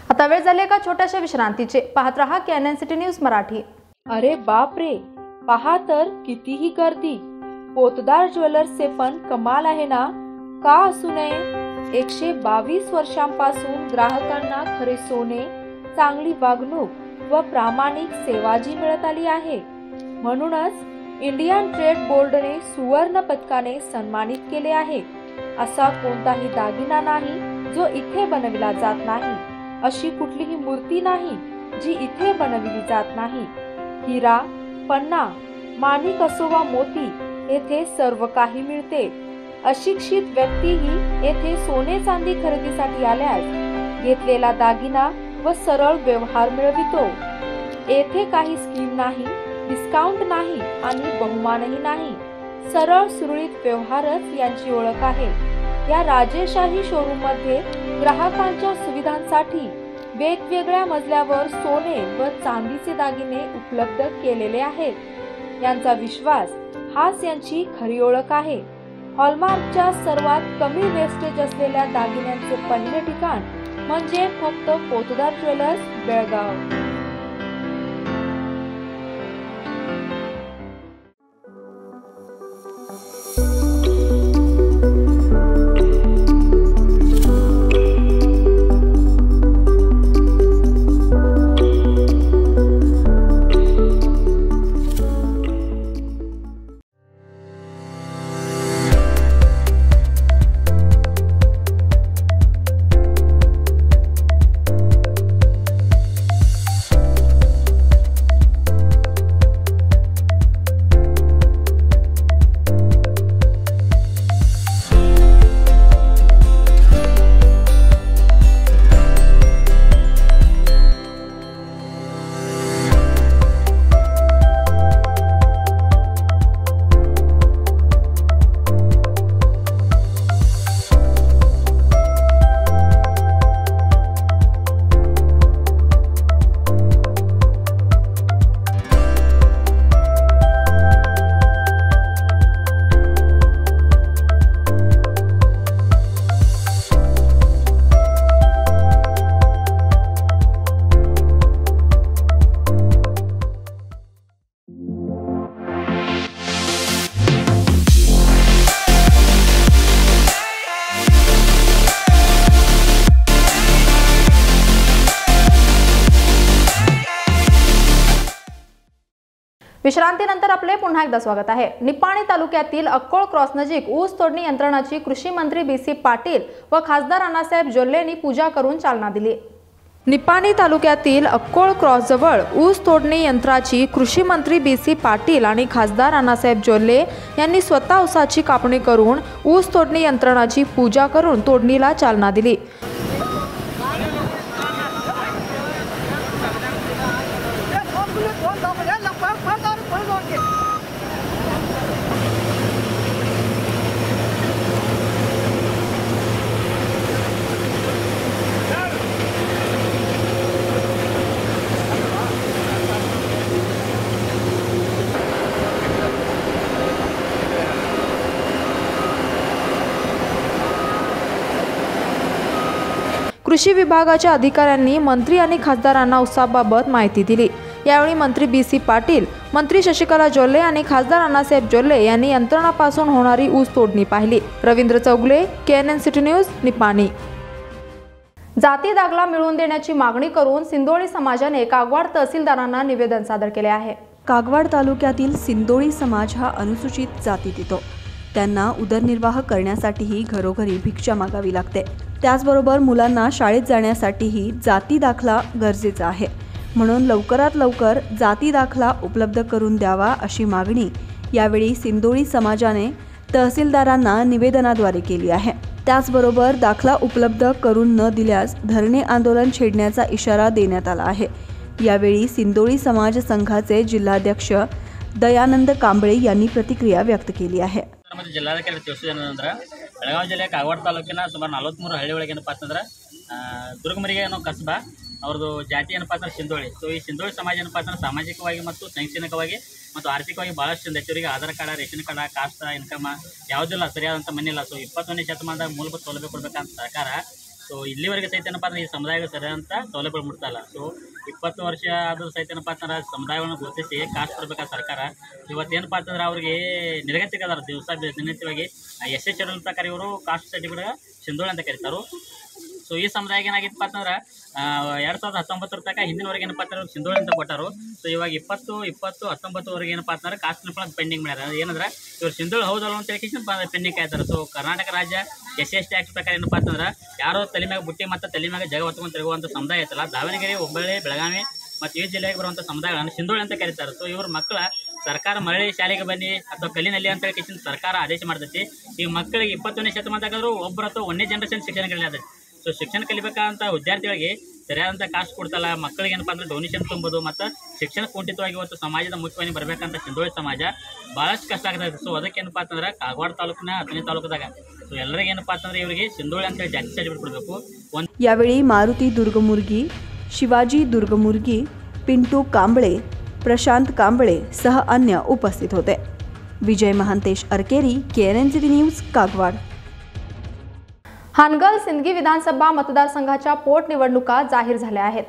आता वेळ झाली एका छोट्याशा विश्रांतीचे. पाहत रहा KNN सिटी न्यूज मराठी. अरे बाप रे, पहा तर कितीही गर्दी. पोतदार ज्वेलर्सचे पण कमाल आहे ना, का असू नये. 122 वर्षांपासून ग्राहकांना खरे सोने, चांगली वागणूक व प्रामाणिक सेवा जी मिळत आली आहे. म्हणूनच इंडियन ट्रेड बोर्डने सुवर्ण पदकाने सन्मानित केले आहे. असा कोणताही दागिना नाही जो इथे बनविला जात नाही, अशी कुठलीही मूर्ती नाही जी इथे बनविली जात नाही. हिरा, पन्ना, माणिक असो वा मोती, येथे सर्व काही मिळते. अशिक्षित व्यक्तीही येथे सोने चांदी खरेदीसाठी आल्यास घेतलेला दागिना व सरळ व्यवहार मिळवितो. येथे काही स्कीम नाही, डिस्काउंट नाही आणि बहुमानही नाही. सरळ सुरळीत व्यवहारच यांची ओळख आहे. या राजेशाही शोरूम मध्ये ग्राहकांच्या सुविधांसाठी वेगवेगळ्या मजल्यावर सोने व चांदीचे दागिने उपलब्ध केलेले आहेत. यांचा विश्वास हाच यांची खरी ओळख आहे. हॉलमार्कच्या सर्वात कमी वेस्टेज असलेल्या दागिन्यांचे पहिले ठिकाण म्हणजे फक्त पोतदार ज्वेलर्स, बेळगाव. विश्रांतीनंतर आपले पुन्हा एकदा स्वागत आहे. निपाणी तालुक्यातील अक्कोळ क्रॉस नजीक ऊस तोडणी यंत्रणाची कृषी मंत्री BC पाटील व खासदार अण्णासाहेब जोल्ले यांनी पूजा करून चालना दिली. निपाणी तालुक्यातील अक्कोळ क्रॉस जवळ ऊस तोडणी यंत्राची कृषी मंत्री BC पाटील आणि खासदार अण्णासाहेब जोल्ले यांनी स्वतः ऊसाची कापणी करून ऊस तोडणी यंत्रणाची पूजा करून तोडणीला चालना दिली. कृषी विभागाच्या अधिकाऱ्यांनी मंत्री आणि खासदारांना ऊसाबाबत माहिती दिली. यावेळी मंत्री BC पाटील, मंत्री शशिकला जोल्ले आणि खासदार अण्णासाहेब जोल्ले यांनी यंत्रणापासून होणारी ऊस तोडणी पाहिली. Ravindra Chougale, KNN city news, Nipani. जाती दाखला मिळवून देण्याची मागणी करून सिंदोळी समाजाने कागवाड तहसीलदारांना निवेदन सादर केले आहे. कागवाड तालुक्यातील सिंदोळी समाज हा अनुसूचित जातीत येतो. त्यांना उदरनिर्वाह करण्यासाठीही घरोघरी भिक्षा मागावी लागते. त्याचबरोबर मुलांना शाळेत जाण्यासाठीही जाती दाखला गरजेचा आहे. म्हणून लवकरात लवकर जाती दाखला उपलब्ध करून द्यावा अशी मागणी यावेळी सिंदोळी समाजाने तहसीलदारांना निवेदनाद्वारे केली आहे. त्याचबरोबर दाखला उपलब्ध करून न दिल्यास धरणे आंदोलन छेडण्याचा इशारा देण्यात आला आहे. यावेळी सिंदोळी समाज संघाचे जिल्हाध्यक्ष दयानंद कांबळे यांनी प्रतिक्रिया व्यक्त केली आहे. ಜಿಲ್ಲಾಧಿಕಾರಿ ತಿಳಿಸಿದೇನೆಂದ್ರೆ ಬೆಳಗಾವಿ ಜಿಲ್ಲೆ ಕಾಗವಾಡ ತಾಲೂಕಿನ ಸುಮಾರು 43 ಹಳ್ಳಿ ಒಳಗೆ ಏನಪ್ಪ ಅಂತಂದ್ರೆ ದುರ್ಗಮರಿಗೆ ಅನ್ನೋ ಕಸಬಾ ಅವ್ರದ್ದು ಜಾತಿ ಏನಪ್ಪ ಅಂದ್ರೆ ಸಿಂದೋಳಿ. ಸೊ ಈ ಸಿಂದೋಳಿ ಸಮಾಜ ಏನಪ್ಪ ಅಂತಂದ್ರೆ ಸಾಮಾಜಿಕವಾಗಿ ಮತ್ತು ಶೈಕ್ಷಣಿಕವಾಗಿ ಮತ್ತು ಆರ್ಥಿಕವಾಗಿ ಭಾಳಷ್ಟು ಹೆಚ್ಚುವರಿಗೆ Aadhaar card, ration card, caste, income ಯಾವುದಿಲ್ಲ, ಸರಿಯಾದಂಥ ಮನೆ ಇಲ್ಲ. ಸೊ 21ನೇ ಶತಮಾನದಾಗ ಮೂಲಭೂತ ಸೌಲಭ್ಯ ಕೊಡಬೇಕಂತ ಸರ್ಕಾರ ಸೊ ಇಲ್ಲಿವರೆಗೆ ಸಹಿತ ಏನಪ್ಪ ಅಂದ್ರೆ ಈ ಸಮುದಾಯಕ್ಕೆ ಸರಿಯಾದಂಥ ಸೌಲಭ್ಯಗಳು ಮುಟ್ತಾ ಇಲ್ಲ. ಸೊ 20 ವರ್ಷ ಆದರೂ ಸಹಿತ ಏನಪ್ಪ ಅಂತಂದ್ರೆ ಸಮುದಾಯವನ್ನು ಗುರುತಿಸಿ ಕಾಸ್ಟ್ ಕೊಡಬೇಕಾದ ಸರ್ಕಾರ ಇವತ್ತೇನಪ್ಪ ಅಂತಂದ್ರೆ ಅವ್ರಿಗೆ ನಿರ್ಗತಿಗೆ ಅದಾರ. ದಿವಸ ದಿನನಿತ್ಯವಾಗಿ SH ಶೆಡ್ಯೂಲ್ ಪ್ರಕಾರ ಇವರು ಕಾಸ್ಟ್ ಸರ್ಟಿಫಿಕೇಟ್ ಸಿಂದೋಳಿ ಅಂತ ಕರೀತಾರೆ. ಸೊ ಈ ಸಮುದಾಯಕ್ಕೆ ಏನಾಗಿತ್ತಪ್ಪ ಅಂತಂದ್ರೆ 2019 ತನಕ ಹಿಂದಿನವರೆಗೆ ಏನಪ್ಪ ಅಂತಂದ್ರೆ ಸಿಂದೋಳಿ ಅಂತ ಕೊಟ್ಟರು. ಸೊ ಇವಾಗ 20, 19ವರೆಗೆ ಏನಪ್ಪ ಅಂತಂದ್ರೆ ಕಾಸ್ಟ್ ಪೆಂಡಿಂಗ್ ಮಾಡ್ಯಾರ. ಏನಂದ್ರೆ ಇವ್ರು ಸಿಂದೋಳಿ ಹೌದಲ್ಲ ಅಂತ ಹೇಳಿ ಪೆಂಡಿಂಗ್ ಕಾಯ್ತಾರೆ. ಸೊ ಕರ್ನಾಟಕ ರಾಜ್ಯ SC ಆ್ಯಕ್ಟ್ ಪ್ರಕಾರ ಏನಪ್ಪ ಅಂತಂದ್ರೆ ಯಾರೋ ತಲೆ ಮ್ಯಾಗ ಬುಟ್ಟಿ ಮತ್ತು ತಲೆ ಮ್ಯಾಗ ಜಗ ಹೊತ್ಕೊಂಡು ತಿರುಗುವಂಥ ಸಮುದಾಯ ಐತಲ್ಲ, ದಾವಣಗೆರೆ, ಹುಬ್ಬಳ್ಳಿ, ಬೆಳಗಾವಿ ಮತ್ತು ಈ ಜಿಲ್ಲೆಗೆ ಬರುವಂಥ ಸಮುದಾಯಗಳನ್ನು ಸಿಂದೋಳಿ ಅಂತ ಕರೀತಾರೆ. ಸೊ ಇವ್ರ ಮಕ್ಕಳ ಸರ್ಕಾರ ಮರಳಿ ಶಾಲೆಗೆ ಬನ್ನಿ ಅಥವಾ ಕಲಿನಲ್ಲಿ ಅಂತ ಹೇಳಿ ಸರ್ಕಾರ ಆದೇಶ ಮಾಡ್ತೈತಿ. ಈ ಮಕ್ಕಳಿಗೆ 21ನೇ ಶತಮಾನದಾಗಾದರೂ ಒಬ್ಬರು ಅಥವಾ 1ನೇ ಜನರೇಷನ್ ಶಿಕ್ಷಣ ಕಲಿಯೋದು. ಸೊ ಶಿಕ್ಷಣ ಕಲಿಬೇಕಂತ ವಿದ್ಯಾರ್ಥಿಗಳಿಗೆ ಸರಿಯಾದಂಥ ಕಾಸ್ಟ್ ಕೊಡ್ತಲ್ಲ. ಮಕ್ಕಳಿಗೆ ಏನಪ್ಪ ಅಂದ್ರೆ ಡೊನೇಷನ್ ತುಂಬೋದು ಮತ್ತು ಶಿಕ್ಷಣ ಕುಂಠಿತವಾಗಿ ಇವತ್ತು ಸಮಾಜದ ಮುಖ್ಯವಾಗಿ ಬರಬೇಕಂತ ಸಿಂದೋಳಿ ಸಮಾಜ ಭಾಳಷ್ಟು ಕಷ್ಟ ಆಗ್ತದೆ. ಸೊ ಅದಕ್ಕೆ ಏನಪ್ಪ ಅಂತಂದ್ರೆ ಕಾಗವಾಡ ತಾಲೂಕಿನ 10ನೇ ತಾಲೂಕದಾಗ ಸೊ ಎಲ್ಲರಿಗೆ ಏನಪ್ಪ ಅಂತಂದ್ರೆ ಇವರಿಗೆ ಸಿಂದೋಳಿ ಅಂತೇಳಿ ಜಾತಿ ಸರ್ಟಿಫಿಕೇಟ್ ಕೊಡಬೇಕು. यावेळी मारुती दुर्गमुर्गी, शिवाजी दुर्गमुर्गी, पिंटू कांबळे, प्रशांत कांबळे सह अन्य उपस्थित होते. विजय महांतेश अरकेरी, KNN न्यूज, कागवाड. हानगल सिंदगी विधानसभा मतदारसंघाच्या पोटनिवडणुका जाहीर झाल्या आहेत.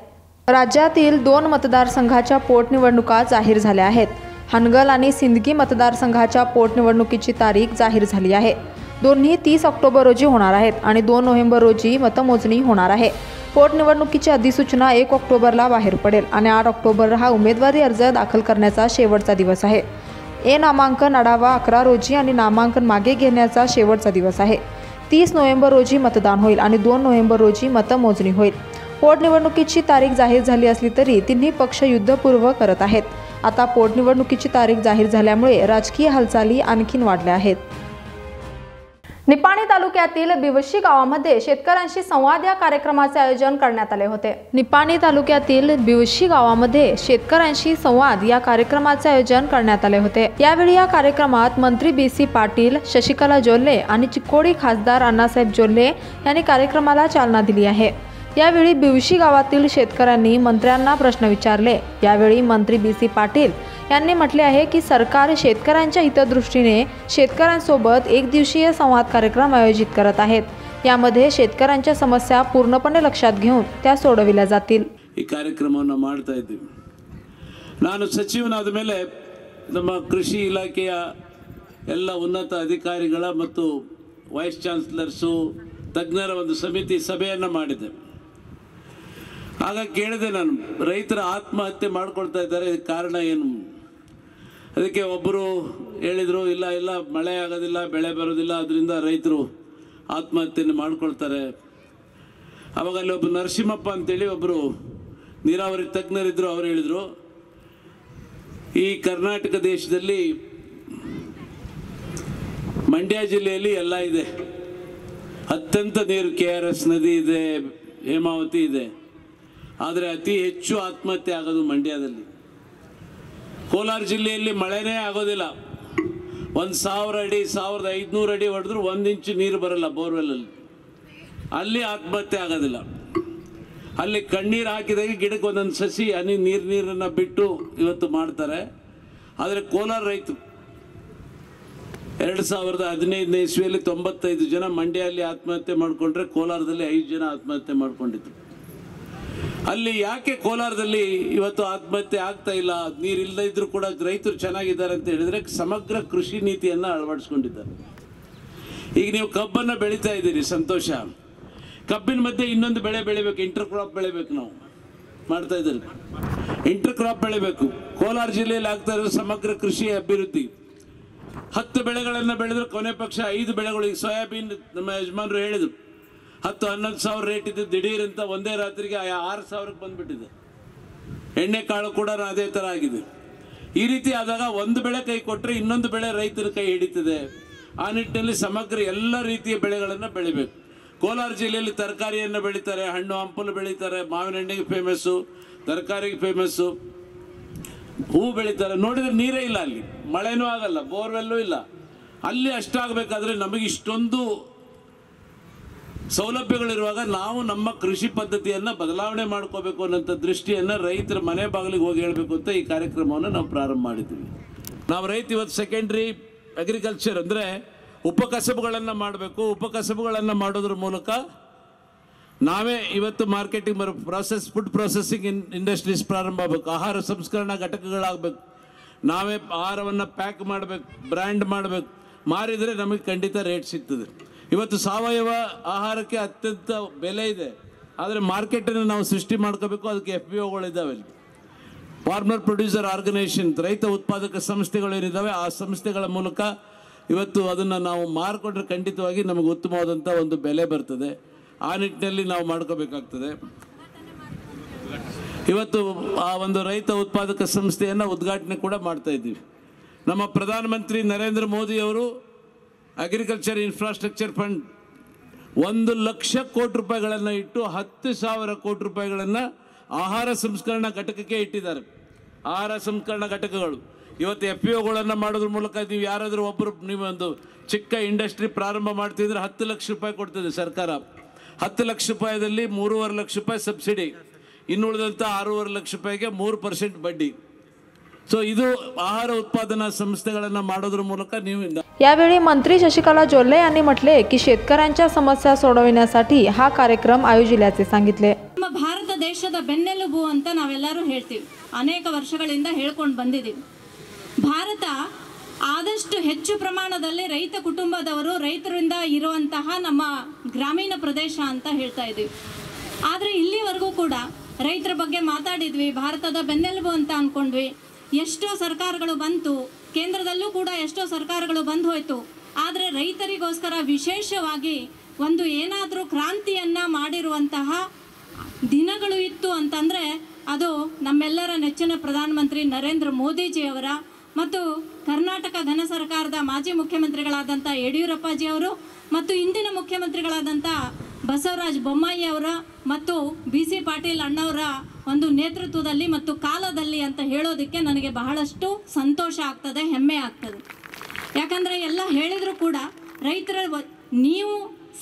राज्यातील 2 मतदारसंघाच्या पोटनिवडणुका जाहीर झाल्या आहेत. हानगल आणि सिंदगी मतदारसंघाच्या पोटनिवडणुकीची तारीख जाहीर झाली आहे. दोन्ही 30 ऑक्टोबर रोजी होणार आहेत आणि 2 नोव्हेंबर रोजी मतमोजणी होणार आहे. पोटनिवडणुकीची अधिसूचना 1 ऑक्टोबरला बाहेर पडेल आणि 8 ऑक्टोबर हा उमेदवारी अर्ज दाखल करण्याचा शेवटचा दिवस आहे. नामांकन आढावा 11 रोजी आणि नामांकन मागे घेण्याचा शेवटचा दिवस आहे. 30 नोव्हेंबर रोजी मतदान होईल आणि 2 नोव्हेंबर रोजी मतमोजणी होईल. पोटनिवडणुकीची तारीख जाहीर झाली असली तरी तिन्ही पक्ष युद्धपूर्व करत आहेत. आता पोटनिवडणुकीची तारीख जाहीर झाल्यामुळे राजकीय हालचाली आणखीन वाढल्या आहेत. निपाणी तालुक्यातील बिवशी गावामध्ये शेतकऱ्यांशी संवाद या कार्यक्रमाचे आयोजन करण्यात आले होते. निपाणी तालुक्यातील बिवशी गावामध्ये शेतकऱ्यांशी संवाद या कार्यक्रमाचे आयोजन करण्यात आले होते. यावेळी या कार्यक्रमात मंत्री BC पाटील, शशिकला जोल्ले आणि चिक्कोडी खासदार अण्णासाहेब जोल्ले यांनी कार्यक्रमाला चालना दिली आहे. यावेळी बिवशी गावातील शेतकऱ्यांनी मंत्र्यांना प्रश्न विचारले. यावेळी मंत्री BC पाटील यांनी म्हटले आहे की सरकार शेतकऱ्यांच्या हितदृष्टीने शेतकऱ्यांसोबत 1 दिवसीय संवाद कार्यक्रम आयोजित करत आहेत. यामध्ये शेतकऱ्यांच्या समस्या पूर्णपणे लक्षात घेऊन त्या सोडविल्या जातील. ಈ ಕಾರ್ಯಕ್ರಮವನ್ನು ಮಾಡ್ತಾ ಇದ್ದೀವಿ. ನಾನು ಸಚಿವನಾದ ಮೇಲೆ ನಮ್ಮ ಕೃಷಿ ಇಲಾಖೆಯ ಎಲ್ಲ ಉನ್ನತ ಅಧಿಕಾರಿಗಳ ಮತ್ತು ವೈಸ್ ಚಾನ್ಸಲರ್ಸು ತಜ್ಞರ ಒಂದು ಸಮಿತಿ ಸಭೆಯನ್ನು ಮಾಡಿದೆ. ಆಗ ಕೇಳಿದೆ ನಾನು, ರೈತರ ಆತ್ಮಹತ್ಯೆ ಮಾಡ್ಕೊಳ್ತಾ ಇದ್ದಾರೆ, ಇದಕ್ಕೆ ಕಾರಣ ಏನು? ಅದಕ್ಕೆ ಒಬ್ಬರು ಹೇಳಿದರು, ಇಲ್ಲ ಮಳೆ ಆಗೋದಿಲ್ಲ, ಬೆಳೆ ಬರೋದಿಲ್ಲ, ಅದರಿಂದ ರೈತರು ಆತ್ಮಹತ್ಯೆಯನ್ನು ಮಾಡ್ಕೊಳ್ತಾರೆ. ಆವಾಗ ಅಲ್ಲಿ ಒಬ್ಬ ನರಸಿಂಹಪ್ಪ ಅಂತೇಳಿ ಒಬ್ಬರು ನೀರಾವರಿ ತಜ್ಞರಿದ್ದರು. ಅವರು ಹೇಳಿದರು, ಈ ಕರ್ನಾಟಕ ದೇಶದಲ್ಲಿ ಮಂಡ್ಯ ಜಿಲ್ಲೆಯಲ್ಲಿ ಎಲ್ಲ ಇದೆ, ಅತ್ಯಂತ ನೀರು KRS ನದಿ ಇದೆ, ಹೇಮಾವತಿ ಇದೆ, ಆದರೆ ಅತಿ ಹೆಚ್ಚು ಆತ್ಮಹತ್ಯೆ ಆಗೋದು ಮಂಡ್ಯದಲ್ಲಿ. ಕೋಲಾರ ಜಿಲ್ಲೆಯಲ್ಲಿ ಮಳೆನೇ ಆಗೋದಿಲ್ಲ. 1000 ಅಡಿ 1500 ಅಡಿ ಹೊಡೆದ್ರು 1 ಇಂಚು ನೀರು ಬರಲ್ಲ ಬೋರ್ವೆಲ್ಲಲ್ಲಿ. ಅಲ್ಲಿ ಆತ್ಮಹತ್ಯೆ ಆಗೋದಿಲ್ಲ. ಅಲ್ಲಿ ಕಣ್ಣೀರು ಹಾಕಿದಾಗ ಗಿಡಕ್ಕೆ ಒಂದೊಂದು ಸಸಿ ಹನಿ ನೀರನ್ನು ಬಿಟ್ಟು ಇವತ್ತು ಮಾಡ್ತಾರೆ. ಆದರೆ ಕೋಲಾರ ರೈತರು 2015ನೇ ಇಸ್ವಿಯಲ್ಲಿ 95 ಜನ ಮಂಡ್ಯಲ್ಲಿ ಆತ್ಮಹತ್ಯೆ ಮಾಡಿಕೊಂಡ್ರೆ ಕೋಲಾರದಲ್ಲಿ 5 ಜನ ಆತ್ಮಹತ್ಯೆ ಮಾಡ್ಕೊಂಡಿದ್ರು. ಅಲ್ಲಿ ಯಾಕೆ ಕೋಲಾರದಲ್ಲಿ ಇವತ್ತು ಆತ್ಮಹತ್ಯೆ ಆಗ್ತಾ ಇಲ್ಲ? ನೀರು ಇಲ್ಲದೇ ಇದ್ರೂ ಕೂಡ ರೈತರು ಚೆನ್ನಾಗಿದ್ದಾರೆ ಅಂತ ಹೇಳಿದ್ರೆ ಸಮಗ್ರ ಕೃಷಿ ನೀತಿಯನ್ನು ಅಳವಡಿಸ್ಕೊಂಡಿದ್ದಾರೆ. ಈಗ ನೀವು ಕಬ್ಬನ್ನು ಬೆಳೀತಾ ಇದ್ದೀರಿ, ಸಂತೋಷ. ಕಬ್ಬಿನ ಮಧ್ಯೆ ಇನ್ನೊಂದು ಬೆಳೆ ಬೆಳಿಬೇಕು, ಇಂಟರ್ ಕ್ರಾಪ್ ಬೆಳಿಬೇಕು. ನಾವು ಮಾಡ್ತಾ ಇದ್ದೀರಿ, ಇಂಟರ್ ಕ್ರಾಪ್ ಬೆಳಿಬೇಕು. ಕೋಲಾರ ಜಿಲ್ಲೆಯಲ್ಲಿ ಆಗ್ತಾ ಇರೋ ಸಮಗ್ರ ಕೃಷಿ ಅಭಿವೃದ್ಧಿ. 10 ಬೆಳೆಗಳನ್ನು ಬೆಳೆದ್ರೆ ಕೊನೆ ಪಕ್ಷ 5 ಬೆಳೆಗಳು. ಈಗ ಸೋಯಾಬೀನ್ ನಮ್ಮ ಯಜಮಾನರು ಹೇಳಿದರು, 10-11 ಸಾವಿರ ರೇಟ್ ಇದ್ದು ದಿಢೀರಂತ ಒಂದೇ ರಾತ್ರಿಗೆ 6,000ಕ್ಕೆ ಬಂದುಬಿಟ್ಟಿದೆ. ಎಣ್ಣೆಕಾಳು ಕೂಡ ಅದೇ ಥರ ಆಗಿದೆ. ಈ ರೀತಿ ಆದಾಗ ಒಂದು ಬೆಳೆ ಕೈ ಕೊಟ್ಟರೆ ಇನ್ನೊಂದು ಬೆಳೆ ರೈತರ ಕೈ ಹಿಡಿತದೆ. ಆ ನಿಟ್ಟಿನಲ್ಲಿ ಸಮಗ್ರ ಎಲ್ಲ ರೀತಿಯ ಬೆಳೆಗಳನ್ನು ಬೆಳಿಬೇಕು. ಕೋಲಾರ ಜಿಲ್ಲೆಯಲ್ಲಿ ತರಕಾರಿಯನ್ನು ಬೆಳೀತಾರೆ, ಹಣ್ಣು ಹಂಪಲು ಬೆಳೀತಾರೆ, ಮಾವಿನ ಹಣ್ಣಿಗೆ ಫೇಮಸ್ಸು, ತರಕಾರಿಗೆ ಫೇಮಸ್ಸು, ಹೂವು ಬೆಳೀತಾರೆ. ನೋಡಿದ್ರೆ ನೀರೇ ಇಲ್ಲ, ಅಲ್ಲಿ ಮಳೆನೂ ಆಗಲ್ಲ, ಬೋರ್ವೆಲ್ಲೂ ಇಲ್ಲ. ಅಲ್ಲಿ ಅಷ್ಟಾಗಬೇಕಾದ್ರೆ ನಮಗೆ ಇಷ್ಟೊಂದು ಸೌಲಭ್ಯಗಳಿರುವಾಗ ನಾವು ನಮ್ಮ ಕೃಷಿ ಪದ್ಧತಿಯನ್ನು ಬದಲಾವಣೆ ಮಾಡ್ಕೋಬೇಕು ಅನ್ನೋಂಥ ದೃಷ್ಟಿಯನ್ನು ರೈತರ ಮನೆ ಬಾಗಿಲಿಗೆ ಹೋಗಿ ಹೇಳಬೇಕು ಅಂತ ಈ ಕಾರ್ಯಕ್ರಮವನ್ನು ನಾವು ಪ್ರಾರಂಭ ಮಾಡಿದ್ದೀವಿ. ನಾವು ರೈತ ಇವತ್ತು ಸೆಕೆಂಡ್ರಿ ಅಗ್ರಿಕಲ್ಚರ್ ಅಂದರೆ ಉಪಕಸಬುಗಳನ್ನು ಮಾಡಬೇಕು. ಉಪಕಸಬುಗಳನ್ನು ಮಾಡೋದ್ರ ಮೂಲಕ ನಾವೇ ಇವತ್ತು ಮಾರ್ಕೆಟಿಂಗ್ ಫುಡ್ ಪ್ರೊಸೆಸಿಂಗ್ ಇಂಡಸ್ಟ್ರೀಸ್ ಪ್ರಾರಂಭ ಆಗಬೇಕು. ಆಹಾರ ಸಂಸ್ಕರಣಾ ಘಟಕಗಳಾಗಬೇಕು. ನಾವೇ ಆಹಾರವನ್ನು ಪ್ಯಾಕ್ ಮಾಡಬೇಕು, ಬ್ರ್ಯಾಂಡ್ ಮಾಡಬೇಕು. ಮಾರಿದರೆ ನಮಗೆ ಖಂಡಿತ ರೇಟ್ ಸಿಗ್ತದೆ. ಇವತ್ತು ಸಾವಯವ ಆಹಾರಕ್ಕೆ ಅತ್ಯಂತ ಬೆಲೆ ಇದೆ, ಆದರೆ ಮಾರ್ಕೆಟನ್ನು ನಾವು ಸೃಷ್ಟಿ ಮಾಡ್ಕೋಬೇಕು. ಅದಕ್ಕೆ FPOಗಳಿದ್ದಾವೆ, ಫಾರ್ಮರ್ ಪ್ರೊಡ್ಯೂಸರ್ ಆರ್ಗನೈಸೇಷನ್, ರೈತ ಉತ್ಪಾದಕ ಸಂಸ್ಥೆಗಳೇನಿದ್ದಾವೆ, ಆ ಸಂಸ್ಥೆಗಳ ಮೂಲಕ ಇವತ್ತು ಅದನ್ನು ನಾವು ಮಾರಿಕೊಂಡ್ರೆ ಖಂಡಿತವಾಗಿ ನಮಗೆ ಉತ್ತಮವಾದಂಥ ಒಂದು ಬೆಲೆ ಬರ್ತದೆ. ಆ ನಿಟ್ಟಿನಲ್ಲಿ ನಾವು ಮಾಡ್ಕೋಬೇಕಾಗ್ತದೆ. ಇವತ್ತು ಆ ಒಂದು ರೈತ ಉತ್ಪಾದಕ ಸಂಸ್ಥೆಯನ್ನು ಉದ್ಘಾಟನೆ ಕೂಡ ಮಾಡ್ತಾ ಇದ್ದೀವಿ. ನಮ್ಮ ಪ್ರಧಾನಮಂತ್ರಿ ನರೇಂದ್ರ ಮೋದಿ ಅವರು ಅಗ್ರಿಕಲ್ಚರ್ ಇನ್ಫ್ರಾಸ್ಟ್ರಕ್ಚರ್ ಫಂಡ್ 1,00,000 ಕೋಟಿ ರೂಪಾಯಿಗಳನ್ನು ಇಟ್ಟು 10,000 ಕೋಟಿ ರೂಪಾಯಿಗಳನ್ನು ಆಹಾರ ಸಂಸ್ಕರಣಾ ಘಟಕಕ್ಕೆ ಇಟ್ಟಿದ್ದಾರೆ. ಆಹಾರ ಸಂಸ್ಕರಣಾ ಘಟಕಗಳು ಇವತ್ತು FPOಗಳನ್ನು ಮಾಡೋದ್ರ ಮೂಲಕ ನೀವು ಯಾರಾದರೂ ಒಬ್ಬರು ನೀವೊಂದು ಚಿಕ್ಕ ಇಂಡಸ್ಟ್ರಿ ಪ್ರಾರಂಭ ಮಾಡ್ತಿದ್ರೆ 10 ಲಕ್ಷ ರೂಪಾಯಿ ಕೊಡ್ತದೆ ಸರ್ಕಾರ. 10 ಲಕ್ಷ ರೂಪಾಯಿದಲ್ಲಿ 3.5 ಲಕ್ಷ ರೂಪಾಯಿ ಸಬ್ಸಿಡಿ, ಇನ್ನುಳಿದಂಥ 6.5 ಲಕ್ಷ ರೂಪಾಯಿಗೆ 3% ಬಡ್ಡಿ. ಸೊ ಇದು ಆಹಾರ ಉತ್ಪಾದನಾ ಸಂಸ್ಥೆಗಳನ್ನು ಮಾಡೋದ್ರ ಮೂಲಕ ನೀವು यावेळी मंत्री शशिकला जोल्ले यांनी म्हटले की शेतकऱ्यांच्या समस्या सोडविण्यासाठी हा कार्यक्रम आयोजिल्याचे सांगितले. ನಮ್ಮ ಭಾರತ ದೇಶದ ಬೆನ್ನೆಲುಬು ಅಂತ ನಾವೆಲ್ಲರೂ ಹೇಳ್ತೀವಿ, ಅನೇಕ ವರ್ಷಗಳಿಂದ ಹೇಳ್ಕೊಂಡು ಬಂದಿದ್ದೀವಿ. ಭಾರತ ಆದಷ್ಟು ಹೆಚ್ಚು ಪ್ರಮಾಣದಲ್ಲಿ ರೈತ ಕುಟುಂಬದವರು, ರೈತರಿಂದ ಇರುವಂತಹ ನಮ್ಮ ಗ್ರಾಮೀಣ ಪ್ರದೇಶ ಅಂತ ಹೇಳ್ತಾ ಇದ್ದೀವಿ. ಆದರೆ ಇಲ್ಲಿವರೆಗೂ ಕೂಡ ರೈತರ ಬಗ್ಗೆ ಮಾತಾಡಿದ್ವಿ, ಭಾರತದ ಬೆನ್ನೆಲುಬು ಅಂತ ಅಂದ್ಕೊಂಡ್ವಿ. ಎಷ್ಟೋ ಸರ್ಕಾರಗಳು ಬಂತು, ಕೇಂದ್ರದಲ್ಲೂ ಕೂಡ ಎಷ್ಟೋ ಸರ್ಕಾರಗಳು ಬಂದು ಹೋಯಿತು. ಆದರೆ ರೈತರಿಗೋಸ್ಕರ ವಿಶೇಷವಾಗಿ ಒಂದು ಏನಾದರೂ ಕ್ರಾಂತಿಯನ್ನು ಮಾಡಿರುವಂತಹ ದಿನಗಳು ಇತ್ತು ಅಂತಂದರೆ ಅದು ನಮ್ಮೆಲ್ಲರ ನೆಚ್ಚಿನ ಪ್ರಧಾನಮಂತ್ರಿ ನರೇಂದ್ರ ಮೋದಿಜಿಯವರ ಮತ್ತು ಕರ್ನಾಟಕ ಘನ ಸರ್ಕಾರದ ಮಾಜಿ ಮುಖ್ಯಮಂತ್ರಿಗಳಾದಂಥ ಯಡಿಯೂರಪ್ಪಾಜಿಯವರು ಮತ್ತು ಇಂದಿನ ಮುಖ್ಯಮಂತ್ರಿಗಳಾದಂಥ ಬಸವರಾಜ ಬೊಮ್ಮಾಯಿ ಅವರ ಮತ್ತು BC ಪಾಟೀಲ್ ಅಣ್ಣವರ ಒಂದು ನೇತೃತ್ವದಲ್ಲಿ ಮತ್ತು ಕಾಲದಲ್ಲಿ ಅಂತ ಹೇಳೋದಕ್ಕೆ ನನಗೆ ಬಹಳಷ್ಟು ಸಂತೋಷ ಆಗ್ತದೆ, ಹೆಮ್ಮೆ ಆಗ್ತದೆ. ಯಾಕಂದರೆ ಎಲ್ಲ ಹೇಳಿದರೂ ಕೂಡ ರೈತರ ನೀವು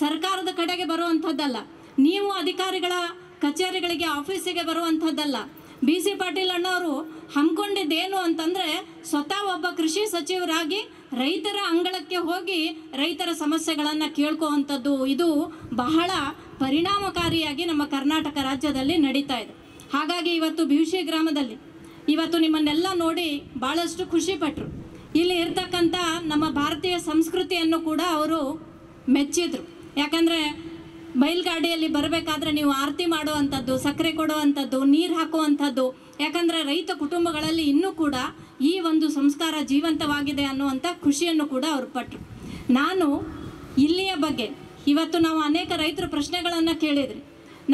ಸರ್ಕಾರದ ಕಡೆಗೆ ಬರುವಂಥದ್ದಲ್ಲ, ನೀವು ಅಧಿಕಾರಿಗಳ ಕಚೇರಿಗಳಿಗೆ ಆಫೀಸಿಗೆ ಬರುವಂಥದ್ದಲ್ಲ. BC ಪಾಟೀಲ್ ಅಣ್ಣವರು ಹಮ್ಮಿಕೊಂಡಿದ್ದೇನು ಅಂತಂದರೆ ಸ್ವತಃ ಒಬ್ಬ ಕೃಷಿ ಸಚಿವರಾಗಿ ರೈತರ ಅಂಗಳಕ್ಕೆ ಹೋಗಿ ರೈತರ ಸಮಸ್ಯೆಗಳನ್ನು ಕೇಳ್ಕೋವಂಥದ್ದು. ಇದು ಬಹಳ ಪರಿಣಾಮಕಾರಿಯಾಗಿ ನಮ್ಮ ಕರ್ನಾಟಕ ರಾಜ್ಯದಲ್ಲಿ ನಡೀತಾ ಇದೆ. ಹಾಗಾಗಿ ಇವತ್ತು ಬಿಹುಶಿ ಗ್ರಾಮದಲ್ಲಿ ಇವತ್ತು ನಿಮ್ಮನ್ನೆಲ್ಲ ನೋಡಿ ಭಾಳಷ್ಟು ಖುಷಿಪಟ್ಟರು. ಇಲ್ಲಿ ಇರ್ತಕ್ಕಂಥ ನಮ್ಮ ಭಾರತೀಯ ಸಂಸ್ಕೃತಿಯನ್ನು ಕೂಡ ಅವರು ಮೆಚ್ಚಿದ್ರು. ಯಾಕಂದರೆ ಬೈಲ್ಗಾಡಿಯಲ್ಲಿ ಬರಬೇಕಾದ್ರೆ ನೀವು ಆರತಿ ಮಾಡುವಂಥದ್ದು, ಸಕ್ಕರೆ ಕೊಡುವಂಥದ್ದು, ನೀರು ಹಾಕುವಂಥದ್ದು. ಯಾಕಂದರೆ ರೈತ ಕುಟುಂಬಗಳಲ್ಲಿ ಇನ್ನೂ ಕೂಡ ಈ ಒಂದು ಸಂಸ್ಕಾರ ಜೀವಂತವಾಗಿದೆ ಅನ್ನುವಂಥ ಖುಷಿಯನ್ನು ಕೂಡ ಅವರು ಪಟ್ಟರು. ನಾನು ಇಲ್ಲಿಯ ಬಗ್ಗೆ ಇವತ್ತು ನಾವು ಅನೇಕ ರೈತರ ಪ್ರಶ್ನೆಗಳನ್ನು ಕೇಳಿದ್ರಿ.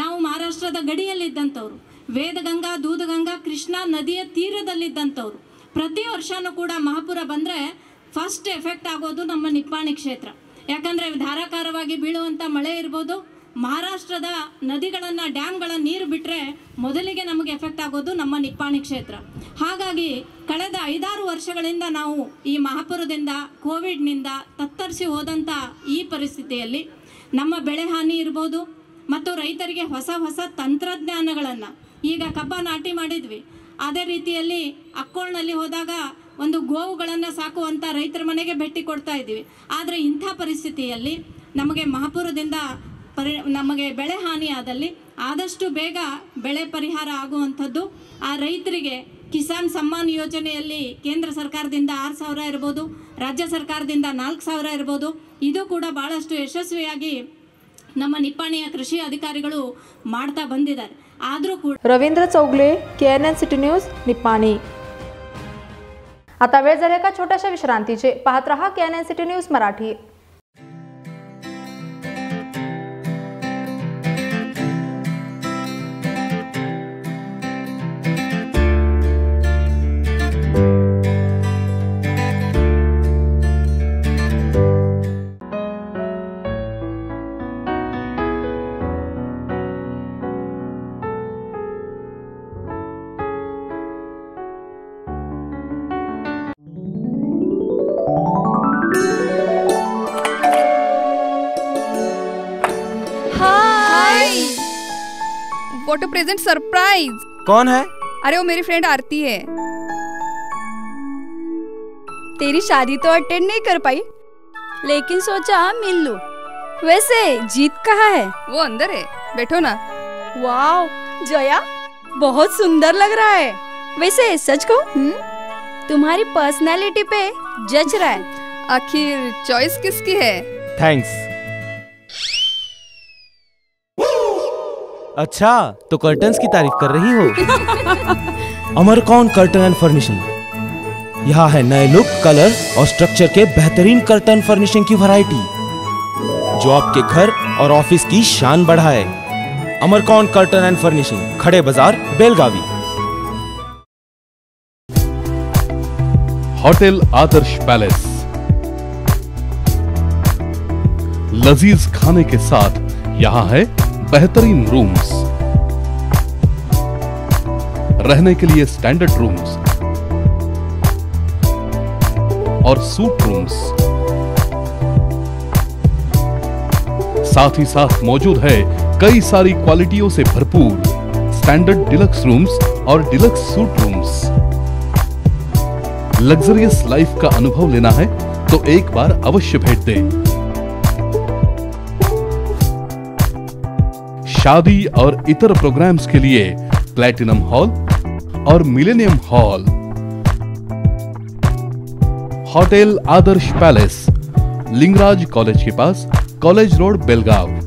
ನಾವು ಮಹಾರಾಷ್ಟ್ರದ ಗಡಿಯಲ್ಲಿದ್ದಂಥವ್ರು, ವೇದಗಂಗಾ, ದೂದಗಂಗಾ, ಕೃಷ್ಣಾ ನದಿಯ ತೀರದಲ್ಲಿದ್ದಂಥವ್ರು. ಪ್ರತಿ ವರ್ಷವೂ ಕೂಡ ಮಹಾಪುರ ಬಂದರೆ ಫಸ್ಟ್ ಎಫೆಕ್ಟ್ ಆಗೋದು ನಮ್ಮ ನಿಪ್ಪಾಣಿ ಕ್ಷೇತ್ರ. ಯಾಕಂದರೆ ಧಾರಾಕಾರವಾಗಿ ಬೀಳುವಂಥ ಮಳೆ ಇರ್ಬೋದು, ಮಹಾರಾಷ್ಟ್ರದ ನದಿಗಳನ್ನು, ಡ್ಯಾಮ್ಗಳ ನೀರು ಬಿಟ್ಟರೆ ಮೊದಲಿಗೆ ನಮಗೆ ಎಫೆಕ್ಟ್ ಆಗೋದು ನಮ್ಮ ನಿಪ್ಪಾಣಿ ಕ್ಷೇತ್ರ. ಹಾಗಾಗಿ ಕಳೆದ 5-6 ವರ್ಷಗಳಿಂದ ನಾವು ಈ ಮಹಾಪುರದಿಂದ, ಕೋವಿಡ್ನಿಂದ ತತ್ತರಿಸಿ ಹೋದಂಥ ಈ ಪರಿಸ್ಥಿತಿಯಲ್ಲಿ ನಮ್ಮ ಬೆಳೆ ಹಾನಿ ಇರ್ಬೋದು ಮತ್ತು ರೈತರಿಗೆ ಹೊಸ ಹೊಸ ತಂತ್ರಜ್ಞಾನಗಳನ್ನು, ಈಗ ಕಬ್ಬ ನಾಟಿ ಮಾಡಿದ್ವಿ, ಅದೇ ರೀತಿಯಲ್ಲಿ ಅಕ್ಕೋಳ್ನಲ್ಲಿ ಹೋದಾಗ ಒಂದು ಗೋವುಗಳನ್ನು ಸಾಕುವಂಥ ರೈತರ ಮನೆಗೆ ಭೇಟಿ ಕೊಡ್ತಾ ಇದ್ದೀವಿ. ಆದರೆ ಇಂಥ ಪರಿಸ್ಥಿತಿಯಲ್ಲಿ ನಮಗೆ ಮಹಾಪುರದಿಂದ ನಮಗೆ ಬೆಳೆ ಹಾನಿಯಾದಲ್ಲಿ ಆದಷ್ಟು ಬೇಗ ಬೆಳೆ ಪರಿಹಾರ ಆಗುವಂಥದ್ದು, ಆ ರೈತರಿಗೆ ಕಿಸಾನ್ ಸಮ್ಮಾನ್ ಯೋಜನೆಯಲ್ಲಿ ಕೇಂದ್ರ ಸರ್ಕಾರದಿಂದ 6,000 ಇರ್ಬೋದು, ರಾಜ್ಯ ಸರ್ಕಾರದಿಂದ 4,000 ಇರ್ಬೋದು. ಇದು ಕೂಡ ಭಾಳಷ್ಟು ಯಶಸ್ವಿಯಾಗಿ ನಮ್ಮ ನಿಪ್ಪಾಣಿಯ ಕೃಷಿ ಅಧಿಕಾರಿಗಳು ಮಾಡ್ತಾ ಬಂದಿದ್ದಾರೆ. ಆದರೂ ಕೂಡ Ravindra Chougale, KNN city news, Nippani. आता वेळ झाली एका छोट्याशा विश्रांतीचे. पाहत रहा KNN city news Marathi. What a present surprise. कौन है? अरे वो मेरी फ्रेंड आरती है। तेरी शादी तो अटेंड नहीं कर पाई, लेकिन सोचा मिल लूं। वैसे जीत कहाँ है? वो अंदर है, बैठो ना। वाओ जया, बहुत सुंदर लग रहा है। वैसे सच कहूं, तुम्हारी पर्सनालिटी पे जज रहा है। आखिर चॉइस किसकी है? थैंक्स। अच्छा, तो कर्टन्स की तारीफ कर रही हो? अमरकौन कर्टन एंड फर्निशिंग। यहाँ है नए लुक, कलर और स्ट्रक्चर के बेहतरीन कर्टन फर्निशिंग की वैरायटी जो आपके घर और ऑफिस की शान बढ़ाए। अमरकौन कर्टन एंड फर्निशिंग, खड़े बाजार, बेलगावी। होटल आदर्श पैलेस, लजीज खाने के साथ यहाँ है बेहतरीन रूम्स, रहने के लिए स्टैंडर्ड रूम्स और सूट रूम्स। साथ ही साथ मौजूद है कई सारी क्वालिटियों से भरपूर स्टैंडर्ड डिलक्स रूम्स और डिलक्स सूट रूम्स। लग्जरियस लाइफ का अनुभव लेना है तो एक बार अवश्य भेंट दें। शादी और इतर प्रोग्राम्स के लिए प्लैटिनम हॉल और मिलेनियम हॉल, होटल आदर्श पैलेस, लिंगराज कॉलेज के पास, कॉलेज रोड, बेलगाव।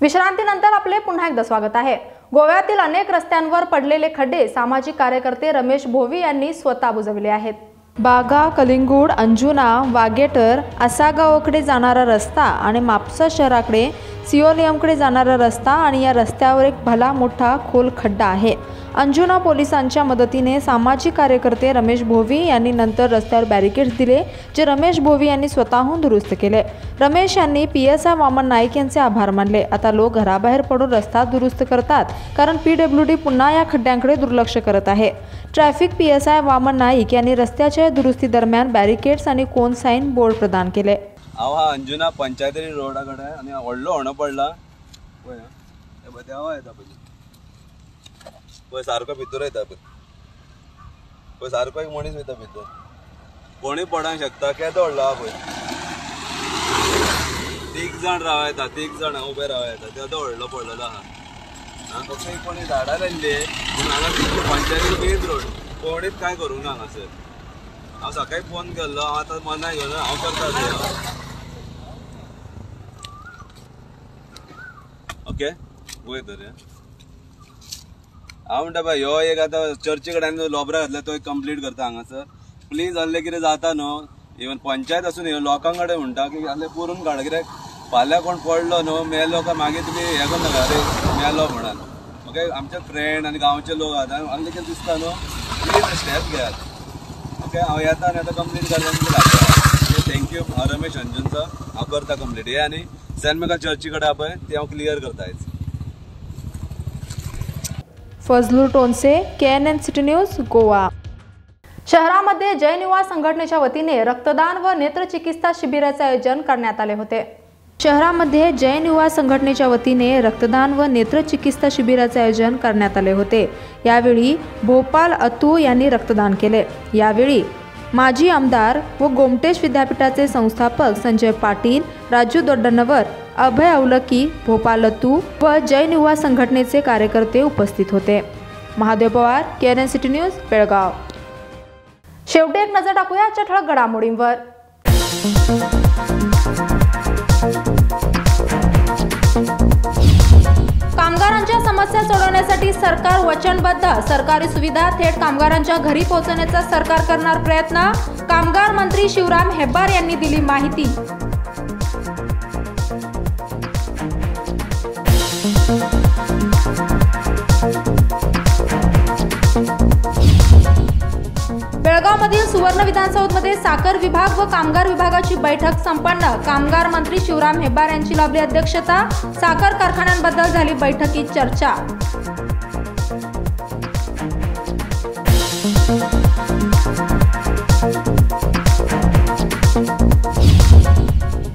विश्रांतीनंतर आपले पुन्हा एकदा स्वागत आहे। गोव्यातील अनेक रस्त्यांवर पडलेले खड्डे सामाजिक कार्यकर्ते रमेश भोवी यांनी स्वतः बुजवले आहेत। बागा, कलिंगूड, अंजुना, वागेटर, आसागावकडे जाणारा रस्ता आणि मापसा शहराकडे सिओलियमकडे जाणारा रस्ता आणि या रस्त्यावर एक भला मोठा खोल खड्डा आहे। अंजुना पोलिसांच्या मदतीने सामाजिक कार्यकर्ते रमेश भोवी यांनी नंतर रस्त्यावर बॅरिकेड्स दिले, जे रमेश भोवी यांनी स्वतःहून दुरुस्त केले। रमेश यांनी PSI वामन नाईक यांचे आभार मानले। आता लोक घराबाहेर पडून रस्ता दुरुस्त करतात कारण PWD पुन्हा या खड्ड्यांकडे दुर्लक्ष करत आहे। ट्रॅफिक PSI वामन नाईक यांनी रस्त्याच्या दुरुस्ती दरम्यान बॅरिकेड्स आणि कोन साइन बोर्ड प्रदान केले। हांव अंजुना पंचायती रोडा कडेन आनी व्हडलो होणो पडला पळय देवा येता पळय सारको भितर येता पळय सारको एक मनीस वयता भितर कोणी पडोंक शकता केदो व्हडलो आहा पळय 3 जाण राव येता 3 जाण उबे राव येता केदो व्हडलो पडलेलो आहा। फक्त एक कोणी झाडां लायल्ली पूण हांगा पंचायती मेन रोड कोणीच काय करूंक ना हांगासर। हांव सकाळी फोन केल्लो हांव आतां मनाय घेवन हांव करता ओके वय तर हांव म्हणटा बाय ह्यो एक आतां चर्ची कडेन लोबरा घातला तो एक कंप्लीट करता हांगासर प्लीज आहले कितें जाता न्हू इवन पंचायत आसूं न्ही लोकां कडेन म्हणटा की आहले पुरून काड कित्याक फाल्यां कोण पडलो न्हू मेलो काय मागीर तुमी हें करनाका अरे मेलो म्हणून ओके आमचे फ्रेंड आनी गांवचे लोक आहात आहले कितें दिसता न्हू प्लीज स्टेप घेयात ओके हांव येता आनी आतां कंप्लीट करता। थँक्यू रमेश अंजुनचा हांव करता कंप्लीट हे आनी सेंट मेगा चर्ची कडेन पळय ते हांव क्लियर करता आयज। Fazlu Tonse, KNN city news, Goa. शहरामध्ये जैन युवा संघटनेच्या वतीने रक्तदान व नेत्रचिकित्सा शिबिराचे आयोजन करण्यात आले होते। शहरामध्ये जैन युवा संघटनेच्या वतीने रक्तदान व नेत्रचिकित्सा शिबिराचे आयोजन करण्यात आले होते। यावेळी भोपाल अतू यांनी रक्तदान केले। यावेळी माजी आमदार व गोमटेश विद्यापीठाचे संस्थापक संजय पाटील, राजू दोड्डनवर, अभय अवलकी, भोपाल अतू व जैन युवा संघटनेचे कार्यकर्ते उपस्थित होते। Mahadev Pawar, KNN city news, Belgaum. शेवटी एक नजर टाकूया आजच्या ठळक घडामोडींवर। कामगारांच्या समस्या सोडवण्यासाठी सरकार वचनबद्ध। सरकारी सुविधा थेट कामगारांच्या घरी पोहोचवण्याचा सरकार करणार प्रयत्न। कामगार मंत्री शिवराम हेब्बार यांनी दिली माहिती। बेळगावमधील सुवर्ण विधानसौधमध्ये साखर विभाग व कामगार विभागाची बैठक संपन्न। कामगार मंत्री शिवराम हेब्बार यांची लाभली अध्यक्षता। साखर कारखान्यांबद्दल झाली बैठकीत चर्चा।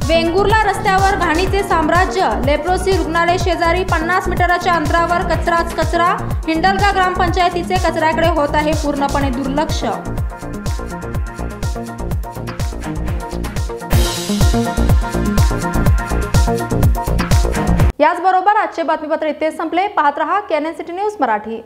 वेंगुर्ला रस्त्यावर घाणीचे साम्राज्य। लेप्रोसी रुग्णालय शेजारी 50 मीटरच्या अंतरावर कचराच कचरा। हिंडलगा ग्रामपंचायतीचे कचऱ्याकडे होत आहे पूर्णपणे दुर्लक्ष। याचबरोबर आजचे बातमीपत्र इथे संपले। पाहत रहा KNN सिटी न्यूज मराठी।